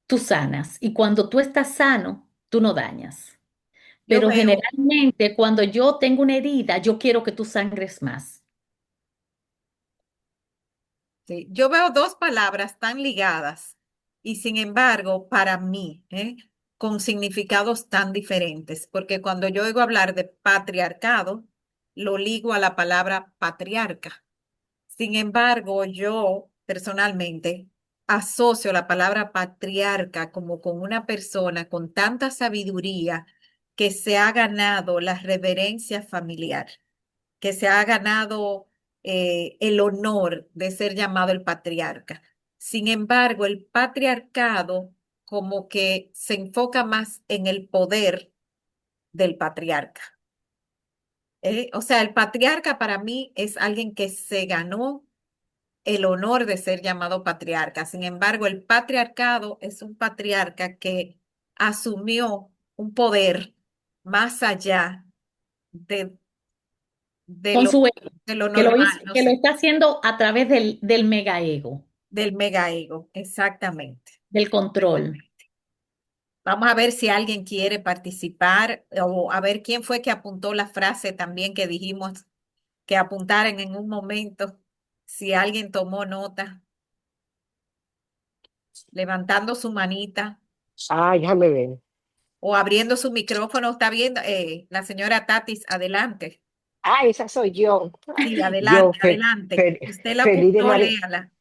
tú sanas. Y cuando tú estás sano, tú no dañas. Yo Pero veo, generalmente cuando yo tengo una herida, yo quiero que tú sangres más. sí, yo veo dos palabras tan ligadas y sin embargo, para mí, con significados tan diferentes, porque cuando yo oigo hablar de patriarcado, lo ligo a la palabra patriarca. Sin embargo, yo personalmente asocio la palabra patriarca como con una persona con tanta sabiduría que se ha ganado la reverencia familiar, que se ha ganado el honor de ser llamado el patriarca. Sin embargo, el patriarcado como que se enfoca más en el poder del patriarca. O sea, el patriarca para mí es alguien que se ganó el honor de ser llamado patriarca. Sin embargo, el patriarcado es un patriarca que asumió un poder más allá de, de con lo, su ego, de lo normal, no que lo sé, está haciendo a través del mega ego, del mega ego. Exactamente. del control. Vamos a ver si alguien quiere participar o a ver quién fue que apuntó la frase también que dijimos que apuntaran en un momento. Si alguien tomó nota, levantando su manita Ay, déjame ver. o abriendo su micrófono, está viendo, la señora Tatis, adelante. Ah, esa soy yo. Sí, Yo adelante, adelante. Usted la feliz de apuntó, léala.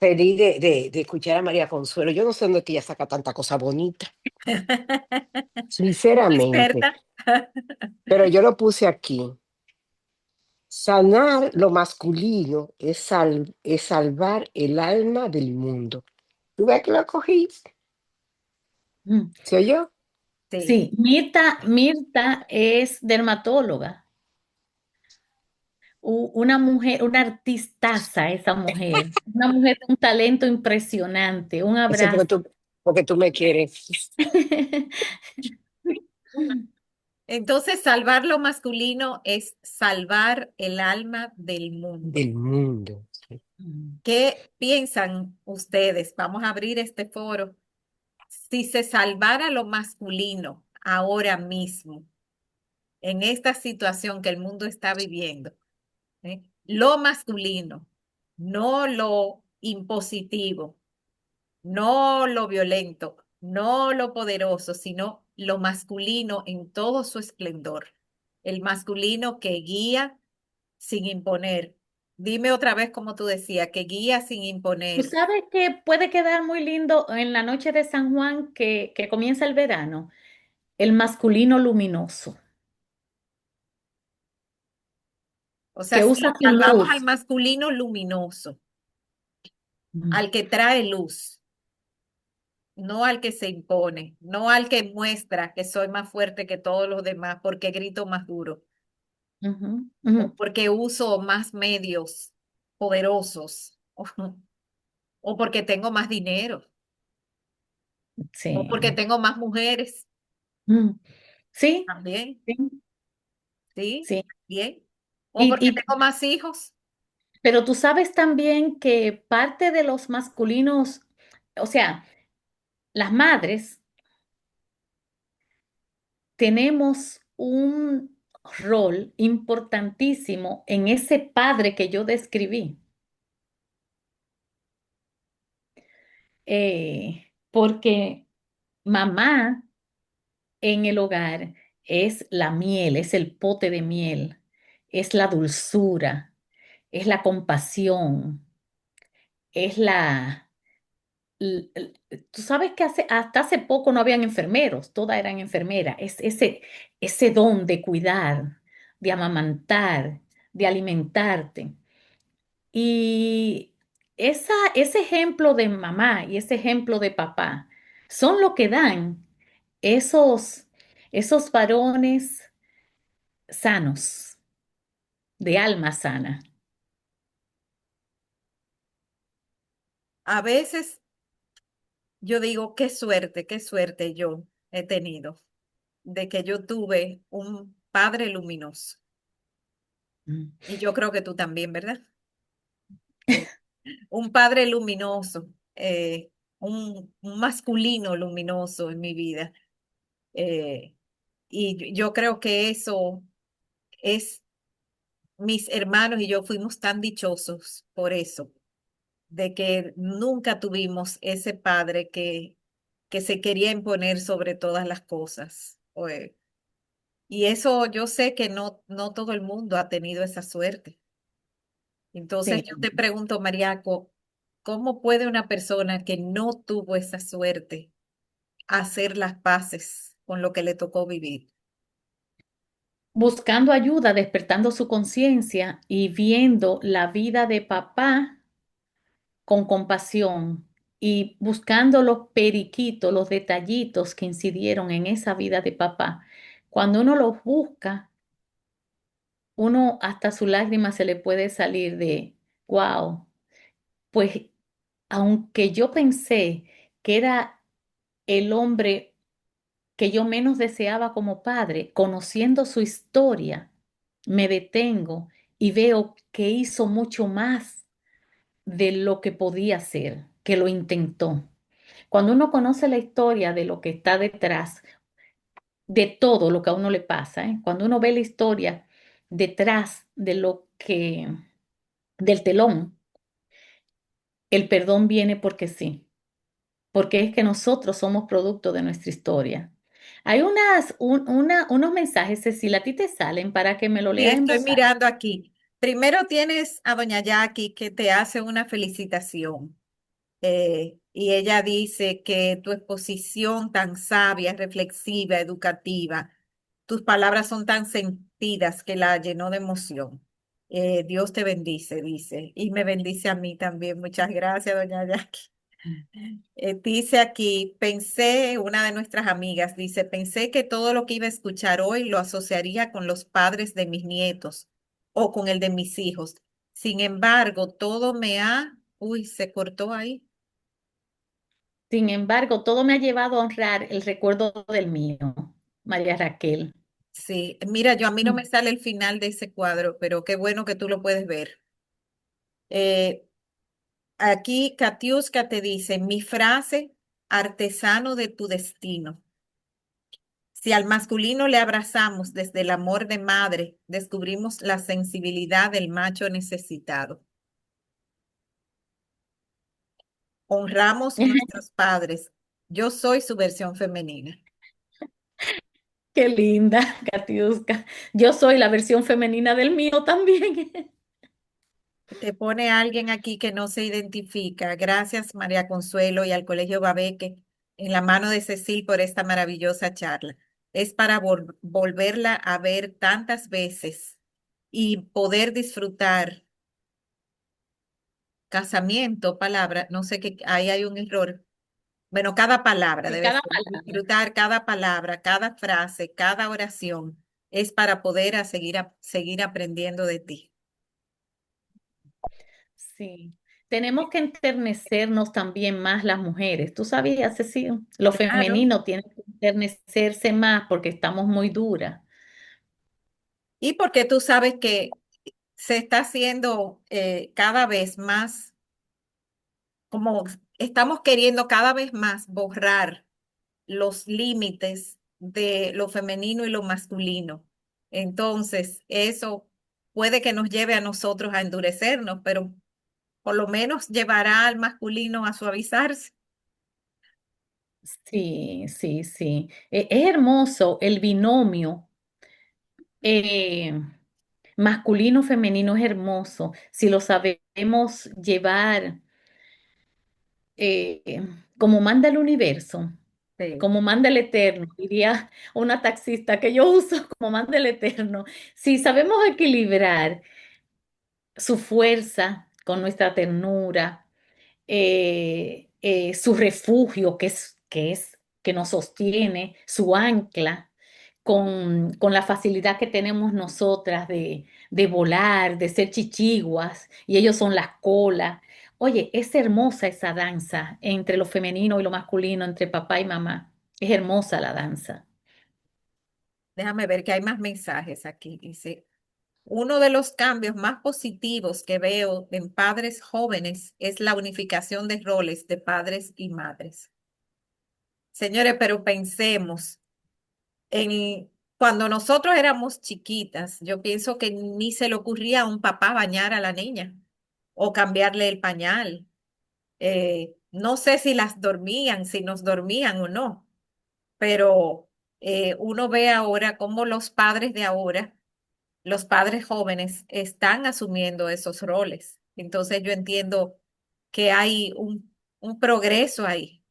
feliz de escuchar a María Consuelo. Yo no sé dónde es que ella saca tanta cosa bonita, sinceramente. Experta. Pero yo lo puse aquí. Sanar lo masculino es, es salvar el alma del mundo. ¿Tú ves que lo cogí? Mm. ¿Se oyó? Sí. Sí, Mirta es dermatóloga, una mujer, una artistaza esa mujer, una mujer de un talento impresionante, un Eso es abrazo. porque tú me quieres Entonces, salvar lo masculino es salvar el alma del mundo. del mundo. Mm. ¿Qué piensan ustedes? Vamos a abrir este foro. Si se salvara lo masculino ahora mismo, en esta situación que el mundo está viviendo, lo masculino, no lo impositivo, no lo violento, no lo poderoso, sino lo masculino en todo su esplendor. El masculino que guía sin imponer. Dime otra vez como tú decías, que guía sin Tú imponer. sabes que puede quedar muy lindo en la noche de San Juan que comienza el verano, el masculino luminoso, O sea, que si usa su salvamos al luz. masculino luminoso, Mm, al que trae luz, no al que se impone, no al que muestra que soy más fuerte que todos los demás porque grito más duro ujú, o ujú. porque uso más medios poderosos o porque tengo más dinero o porque Sí, tengo más mujeres mm, sí, también, sí, ¿sí? sí. Bien. O Y, porque y tengo más hijos. Pero tú sabes también que parte de los masculinos, o sea, las madres, tenemos un rol importantísimo en ese padre que yo describí. Porque mamá en el hogar es la miel, es el pote de miel, es la dulzura, es la compasión, es tú sabes que hasta hace poco no habían enfermeros, todas eran enfermeras. Es ese don de cuidar, de amamantar, de alimentarte. Y ese ejemplo de mamá y ese ejemplo de papá son lo que dan esos, esos varones sanos, de alma sana. A veces yo digo, qué suerte yo he tenido de que yo tuve un padre luminoso. Mm. Y yo creo que tú también, ¿verdad? Sí. Un padre luminoso, un masculino luminoso en mi vida. Eh, y yo creo que eso es, mis hermanos y yo fuimos tan dichosos por eso, de que nunca tuvimos ese padre que se quería imponer sobre todas las cosas. Y eso yo sé que no todo el mundo ha tenido esa suerte. Entonces Sí. yo te pregunto, Mariaco, ¿Cómo puede una persona que no tuvo esa suerte hacer las paces con lo que le tocó vivir? Buscando ayuda, despertando su conciencia y viendo la vida de papá con compasión y buscando los periquitos, los detallitos que incidieron en esa vida de papá. Cuando uno los busca, uno hasta su lágrima se le puede salir de, wow, pues aunque yo pensé que era el hombre que yo menos deseaba como padre, conociendo su historia, me detengo y veo que hizo mucho más de lo que podía hacer, que lo intentó. Cuando uno conoce la historia de lo que está detrás, de todo lo que a uno le pasa, ¿eh? Cuando uno ve la historia detrás de lo que, del telón, el perdón viene porque sí, porque es que nosotros somos producto de nuestra historia. Hay unos mensajes, Cecilia, a ti te salen para que me lo Sí, leas en estoy voz alta. mirando aquí. Primero tienes a doña Jackie que te hace una felicitación. Y ella dice que tu exposición tan sabia, reflexiva, educativa, tus palabras son tan sentidas que la llenó de emoción. Dios te bendice, dice, y me bendice a mí también. Muchas gracias, doña Jackie. Dice aquí, pensé, una de nuestras amigas dice, pensé que todo lo que iba a escuchar hoy lo asociaría con los padres de mis nietos o con el de mis hijos. Sin embargo, todo me ha, uy, se cortó ahí. Sin embargo, todo me ha llevado a honrar el recuerdo del mío, María Raquel. Sí, mira, yo a mí no me Mm. sale el final de ese cuadro, pero qué bueno que tú lo puedes ver. Eh, Aquí Katiuska te dice, mi frase, artesano de tu destino. Si al masculino le abrazamos desde el amor de madre, descubrimos la sensibilidad del macho necesitado. Honramos nuestros padres. Yo soy su versión femenina. Qué linda, Katiuska. Yo soy la versión femenina del mío también. Te pone alguien aquí que no se identifica. Gracias, María Consuelo, y al Colegio Babeque, en la mano de Cecil por esta maravillosa charla. Es para volverla a ver tantas veces y poder disfrutar casamiento, palabra, no sé qué, ahí hay un error. Bueno, cada palabra Y debe cada ser, palabra. disfrutar cada palabra, cada frase, cada oración, es para poder seguir aprendiendo de ti. Sí. Tenemos que enternecernos también más las mujeres. ¿Tú sabías, Cecilia? Lo Claro. femenino tiene que enternecerse más porque estamos muy duras. Y porque tú sabes que se está haciendo cada vez más, como estamos queriendo cada vez más borrar los límites de lo femenino y lo masculino. Entonces, eso puede que nos lleve a nosotros a endurecernos, pero por lo menos llevará al masculino a suavizarse. Sí, sí, sí. Es hermoso el binomio eh, masculino-femenino, es hermoso. Si lo sabemos llevar como manda el universo, Sí. como manda el eterno, diría una taxista que yo uso, como manda el eterno. Si sabemos equilibrar su fuerza con nuestra ternura, su refugio, que nos sostiene, su ancla, con la facilidad que tenemos nosotras de volar, de ser chichiguas, y ellos son las colas. Oye, es hermosa esa danza entre lo femenino y lo masculino, entre papá y mamá. Es hermosa la danza. Déjame ver que hay más mensajes aquí. Dice, uno de los cambios más positivos que veo en padres jóvenes es la unificación de roles de padres y madres. Señores, pero pensemos en cuando nosotros éramos chiquitas, yo pienso que ni se le ocurría a un papá bañar a la niña o cambiarle el pañal. No sé si las dormían, si nos dormían o no, pero uno ve ahora cómo los padres de ahora, los padres jóvenes, están asumiendo esos roles. Entonces yo entiendo que hay un progreso ahí,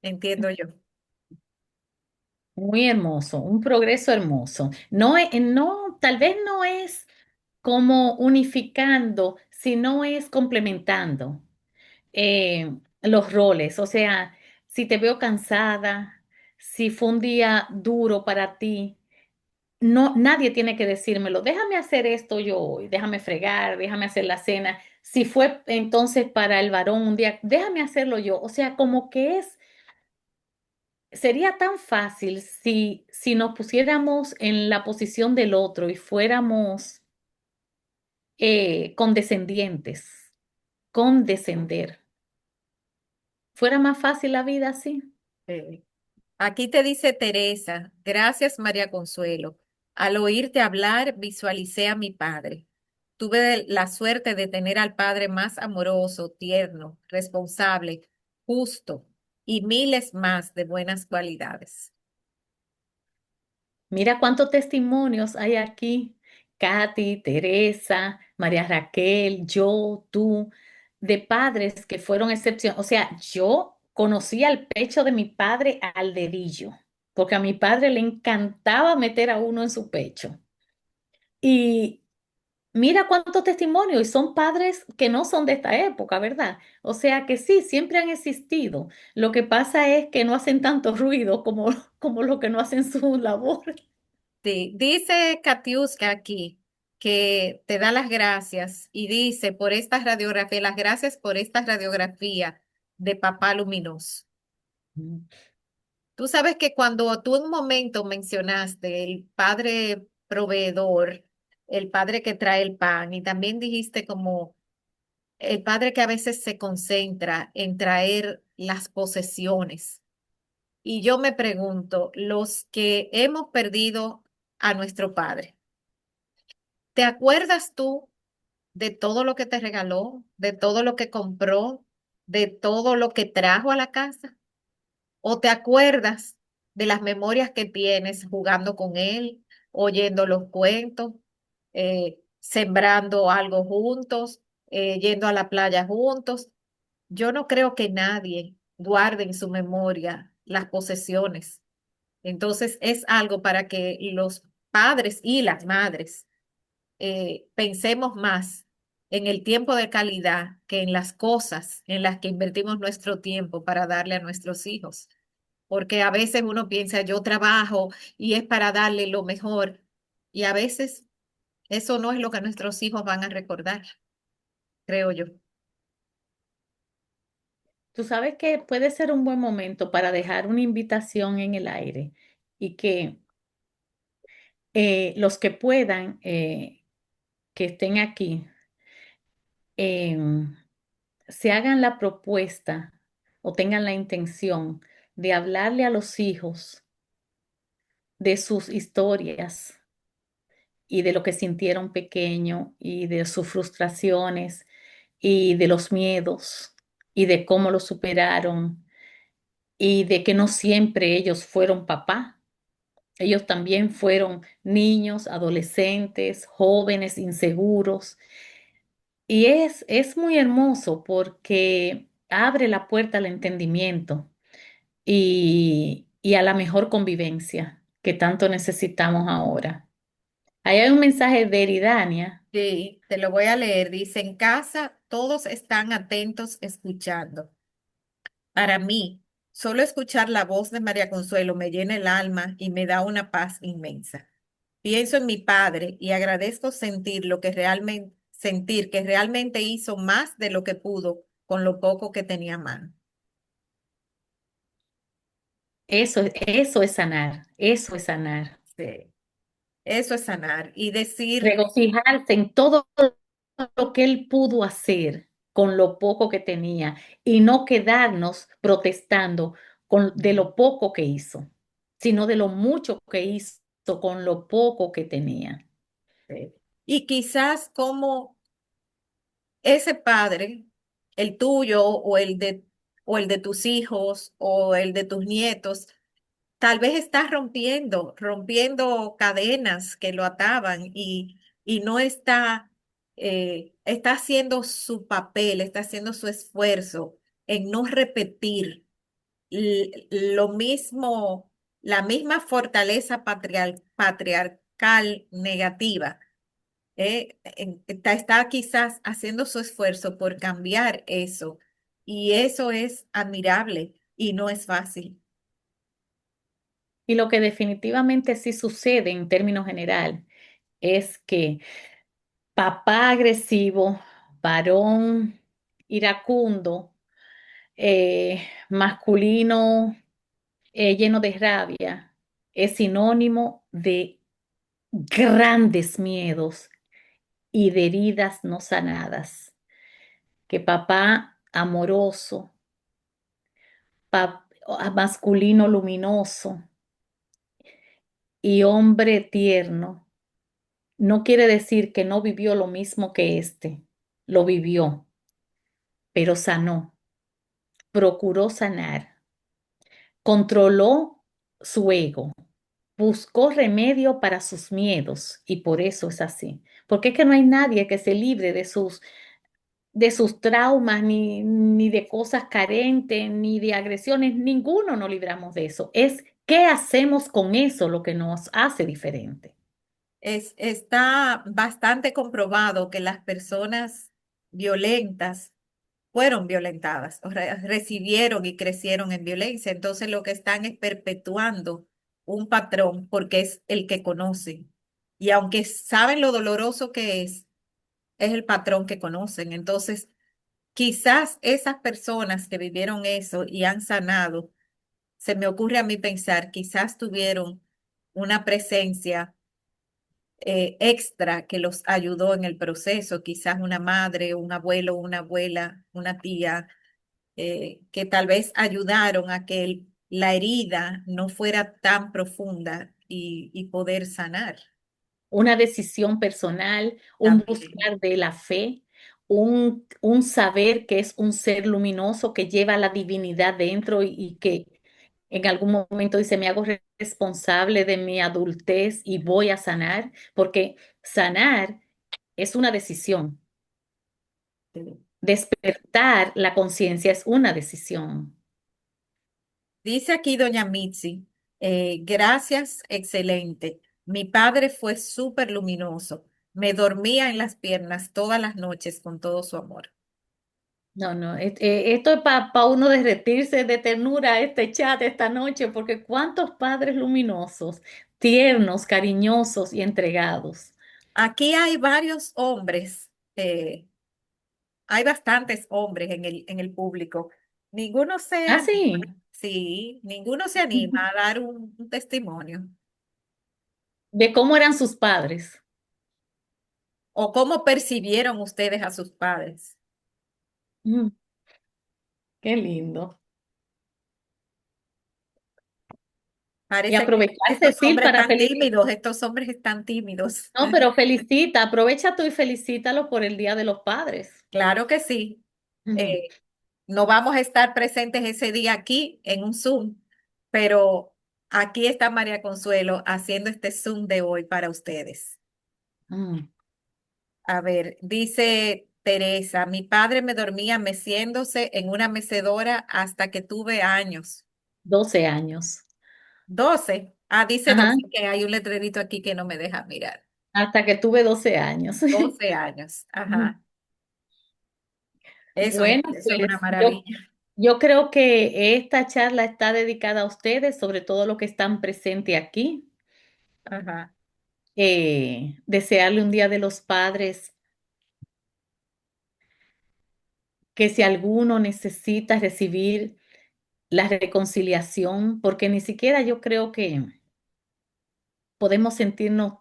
entiendo yo. Muy hermoso, un progreso hermoso. No, no, tal vez no es como unificando, sino es complementando los roles. O sea, si te veo cansada, si fue un día duro para ti, no, nadie tiene que decírmelo. Déjame hacer esto yo hoy, déjame fregar, déjame hacer la cena. Si fue entonces para el varón un día, déjame hacerlo yo. O sea, como que es, sería tan fácil si nos pusiéramos en la posición del otro y fuéramos condescendientes, condescender. ¿Fuera más fácil la vida así? Eh, Aquí te dice Teresa, gracias María Consuelo. Al oírte hablar, visualicé a mi padre. Tuve la suerte de tener al padre más amoroso, tierno, responsable, justo y miles más de buenas cualidades. Mira cuántos testimonios hay aquí. Katy, Teresa, María Raquel, yo, tú, de padres que fueron excepción. O sea, yo conocí al pecho de mi padre al dedillo, porque a mi padre le encantaba meter a uno en su pecho. Y mira cuántos testimonios, y son padres que no son de esta época, ¿verdad? O sea que sí, siempre han existido. Lo que pasa es que no hacen tanto ruido como, como lo que no hacen su labor. Sí, dice Katiuska aquí que te da las gracias y dice por esta radiografía, las gracias por esta radiografía de papá luminoso. Tú sabes que cuando tú en un momento mencionaste el padre proveedor, el padre que trae el pan, y también dijiste como el padre que a veces se concentra en traer las posesiones. Y yo me pregunto, los que hemos perdido a nuestro padre, ¿te acuerdas tú de todo lo que te regaló, de todo lo que compró, de todo lo que trajo a la casa? ¿O te acuerdas de las memorias que tienes jugando con él, oyendo los cuentos, sembrando algo juntos, yendo a la playa juntos? Yo no creo que nadie guarde en su memoria las posesiones. Entonces es algo para que los padres y las madres pensemos más en el tiempo de calidad que en las cosas en las que invertimos nuestro tiempo para darle a nuestros hijos. Porque a veces uno piensa, yo trabajo y es para darle lo mejor. Y a veces eso no es lo que nuestros hijos van a recordar, creo yo. Tú sabes que puede ser un buen momento para dejar una invitación en el aire y que los que puedan, que estén aquí, em, se hagan la propuesta o tengan la intención de hablarle a los hijos de sus historias y de lo que sintieron pequeño y de sus frustraciones y de los miedos y de cómo lo superaron y de que no siempre ellos fueron papá. Ellos también fueron niños, adolescentes, jóvenes, inseguros. Y es muy hermoso porque abre la puerta al entendimiento y a la mejor convivencia que tanto necesitamos ahora. Ahí hay un mensaje de Eridania. Sí, te lo voy a leer. Dice, en casa todos están atentos escuchando. Para mí, solo escuchar la voz de María Consuelo me llena el alma y me da una paz inmensa. Pienso en mi padre y agradezco sentir que realmente hizo más de lo que pudo con lo poco que tenía a mano. Eso es sanar, eso es sanar. Sí, eso es sanar y decir, Regocijarse en todo lo que él pudo hacer con lo poco que tenía y no quedarnos protestando de lo poco que hizo, sino de lo mucho que hizo con lo poco que tenía. y quizás como ese padre, el tuyo o el de tus hijos o el de tus nietos, tal vez está rompiendo cadenas que lo ataban y no está está haciendo su papel, está haciendo su esfuerzo en no repetir lo mismo, la misma fortaleza patriarcal negativa. Está quizás haciendo su esfuerzo por cambiar eso y eso es admirable y no es fácil. Y lo que definitivamente sí sucede en términos general es que papá agresivo, varón iracundo, masculino lleno de rabia, es sinónimo de grandes miedos y de heridas no sanadas. Que papá amoroso, masculino luminoso y hombre tierno, no quiere decir que no vivió lo mismo que este, lo vivió, pero sanó, procuró sanar, controló su ego, buscó remedio para sus miedos y por eso es así. Porque es que no hay nadie que se libre de sus traumas, ni de cosas carentes, ni de agresiones. Ninguno nos libramos de eso. Es qué hacemos con eso lo que nos hace diferente. Está bastante comprobado que las personas violentas fueron violentadas, o recibieron y crecieron en violencia. Entonces lo que están es perpetuando un patrón porque es el que conocen. Y aunque saben lo doloroso que es el patrón que conocen. Entonces, quizás esas personas que vivieron eso y han sanado, se me ocurre a mí pensar, quizás tuvieron una presencia extra que los ayudó en el proceso, quizás una madre, un abuelo, una abuela, una tía, que tal vez ayudaron a que la herida no fuera tan profunda y poder sanar Una decisión personal, un también. buscar de la fe, un saber que es un ser luminoso que lleva la divinidad dentro y que en algún momento dice, me hago responsable de mi adultez y voy a sanar, porque sanar es una decisión. Despertar la conciencia es una decisión. Dice aquí doña Mitzi, gracias, excelente. Mi padre fue súper luminoso. Me dormía en las piernas todas las noches con todo su amor. No, no, esto es para uno derretirse de ternura este chat esta noche, porque cuántos padres luminosos, tiernos, cariñosos y entregados. Aquí hay varios hombres, hay bastantes hombres en el público. Ninguno se Ah, anima, sí. sí, ninguno se anima a dar un testimonio. De cómo eran sus padres. ¿O cómo percibieron ustedes a sus padres? Mm, qué lindo. Y Parece que aprovechar, estos Cecil, hombres para están felicitar. tímidos, estos hombres están tímidos. No, pero felicita, aprovecha tú y felicítalo por el Día de los Padres. Claro que sí. Ujú. Eh, no vamos a estar presentes ese día aquí en un Zoom, pero aquí está María Consuelo haciendo este Zoom de hoy para ustedes. Mm, A ver, dice Teresa, mi padre me dormía meciéndose en una mecedora hasta que tuve años. 12 años. 12. Ah, dice Ajá, 12, que hay un letrerito aquí que no me deja mirar. hasta que tuve 12 años. 12 años. Ujú. Ajá. Bueno, Eso es una pues maravilla. yo creo que esta charla está dedicada a ustedes, sobre todo los que están presentes aquí. Ajá. Desearle un Día de los Padres, que si alguno necesita recibir la reconciliación, porque ni siquiera yo creo que podemos sentirnos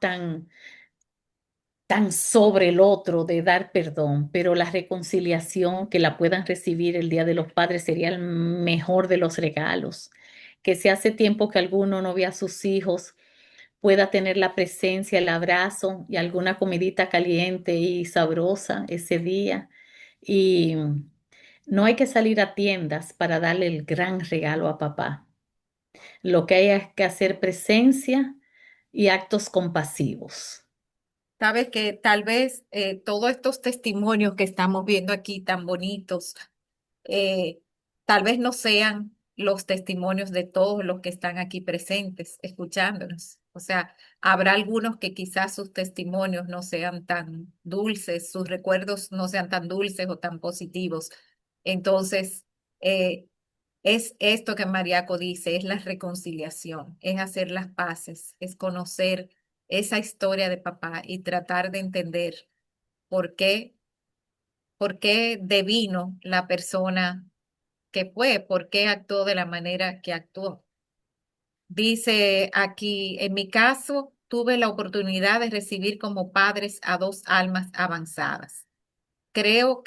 tan sobre el otro de dar perdón, pero la reconciliación que la puedan recibir el Día de los Padres sería el mejor de los regalos. Que si hace tiempo que alguno no ve a sus hijos, pueda tener la presencia, el abrazo y alguna comidita caliente y sabrosa ese día. Y no hay que salir a tiendas para darle el gran regalo a papá. Lo que hay es que hacer presencia y actos compasivos. Sabes que tal vez todos estos testimonios que estamos viendo aquí tan bonitos, eh, tal vez no sean los testimonios de todos los que están aquí presentes, escuchándonos. O sea, habrá algunos que quizás sus testimonios no sean tan dulces, sus recuerdos no sean tan dulces o tan positivos. Entonces, eh, es esto que Mariaco dice, es la reconciliación, es hacer las paces, es conocer esa historia de papá y tratar de entender por qué, por qué devino la persona que fue, por qué actuó de la manera que actuó. Dice aquí, en mi caso, tuve la oportunidad de recibir como padres a dos almas avanzadas. Creo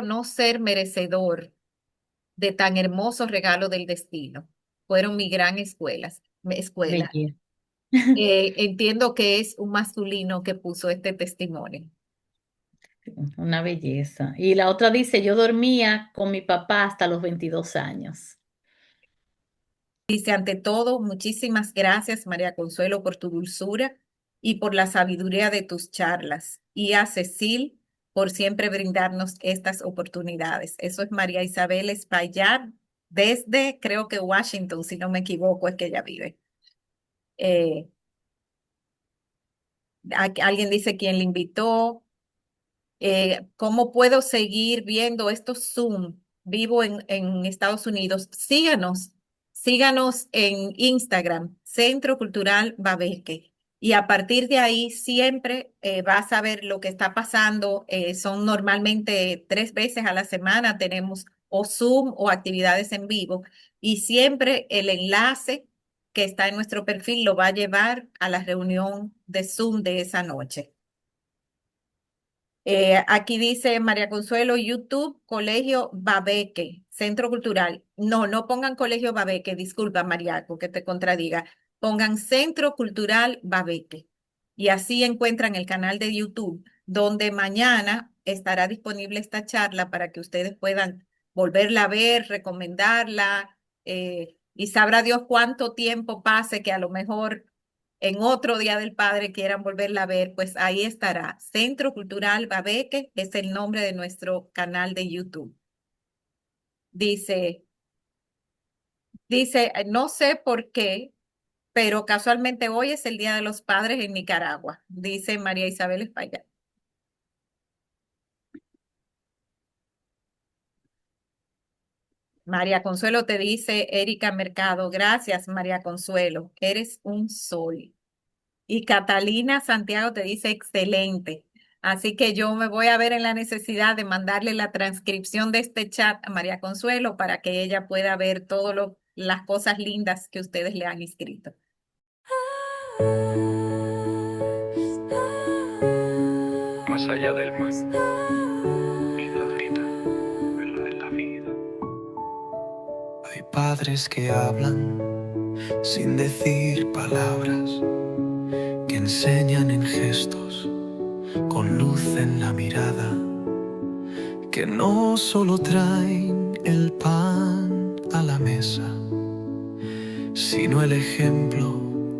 no ser merecedor de tan hermoso regalo del destino. Fueron mi gran escuela. Belleza. Entiendo que es un masculino que puso este testimonio. Una belleza. Y la otra dice, yo dormía con mi papá hasta los 22 años. Dice, ante todo, muchísimas gracias, María Consuelo, por tu dulzura y por la sabiduría de tus charlas. Y a Cecil por siempre brindarnos estas oportunidades. Eso es María Isabel Espaillat, desde, creo que Washington, si no me equivoco, es que ella vive. Eh, Alguien dice quién le invitó. ¿Cómo puedo seguir viendo estos Zoom vivo en Estados Unidos? Síganos en Instagram, Centro Cultural Babeque. Y a partir de ahí siempre vas a ver lo que está pasando. Son normalmente 3 veces a la semana, tenemos o Zoom o actividades en vivo. Y siempre el enlace que está en nuestro perfil lo va a llevar a la reunión de Zoom de esa noche. Aquí dice María Consuelo, YouTube, Colegio Babeque, Centro Cultural. No, no pongan Colegio Babeque, disculpa Mariaco, que te contradiga. Pongan Centro Cultural Babeque. Y así encuentran el canal de YouTube, donde mañana estará disponible esta charla para que ustedes puedan volverla a ver, recomendarla, y sabrá Dios cuánto tiempo pase que a lo mejor en otro Día del Padre quieran volverla a ver, pues ahí estará. Centro Cultural Babeque es el nombre de nuestro canal de YouTube. Dice, no sé por qué, pero casualmente hoy es el Día de los Padres en Nicaragua, dice María Isabel Espaillat. María Consuelo te dice, Erika Mercado, gracias María Consuelo, eres un sol. Y Catalina Santiago te dice excelente. Así que yo me voy a ver en la necesidad de mandarle la transcripción de este chat a María Consuelo para que ella pueda ver todas las cosas lindas que ustedes le han escrito. Más allá del mar, vida grita, verdad en la vida. Hay padres que hablan sin decir palabras, que enseñan en gestos, con luz en la mirada, que no solo traen el pan a la mesa, sino el ejemplo,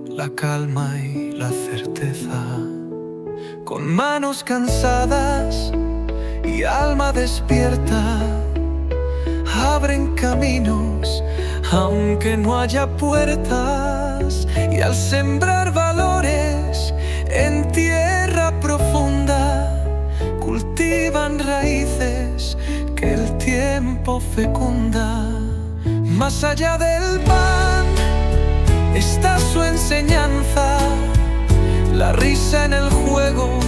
la calma y la certeza. Con manos cansadas y alma despierta, abren caminos aunque no haya puertas, y al sembrar valores en tierra profunda, cultivan raíces que el tiempo fecunda. Más allá del pan está su enseñanza, la risa en el juego,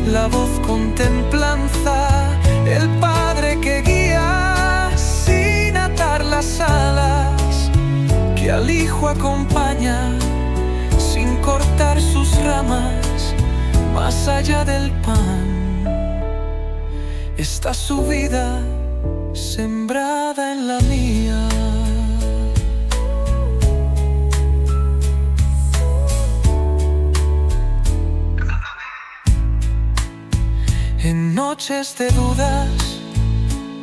la voz con templanza, el padre que guía sin atar las alas, que al hijo acompaña sin cortar sus ramas. Más allá del pan está su vida sembrada en la mía. En noches de dudas,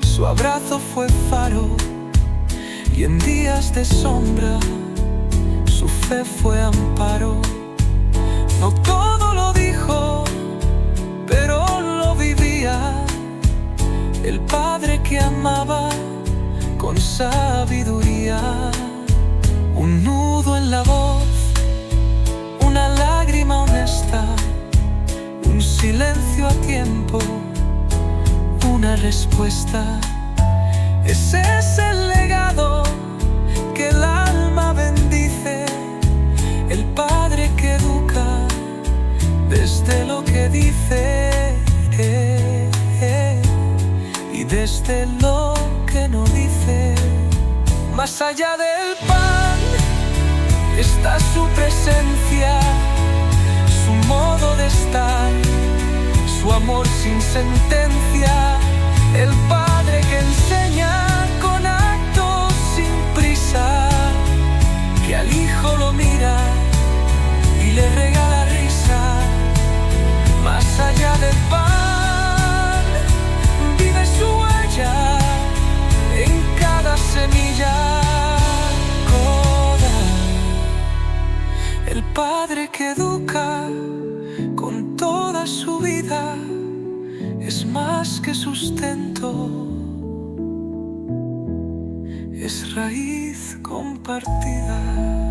su abrazo fue faro, y en días de sombra, su fe fue amparo. No todo lo dijo el Padre que amaba con sabiduría. Un nudo en la voz, una lágrima honesta, un silencio a tiempo, una respuesta. Ese es el legado que el alma bendice, el Padre que educa desde lo que dice y desde lo que no dice. Más allá del pan está su presencia, su modo de estar, su amor sin sentencia. El Padre que enseña con actos sin prisa, que al Hijo lo mira y le regala risa. Más allá del pan vive su huella en cada semilla. El Padre que educa con toda su vida es más que sustento, es raíz compartida.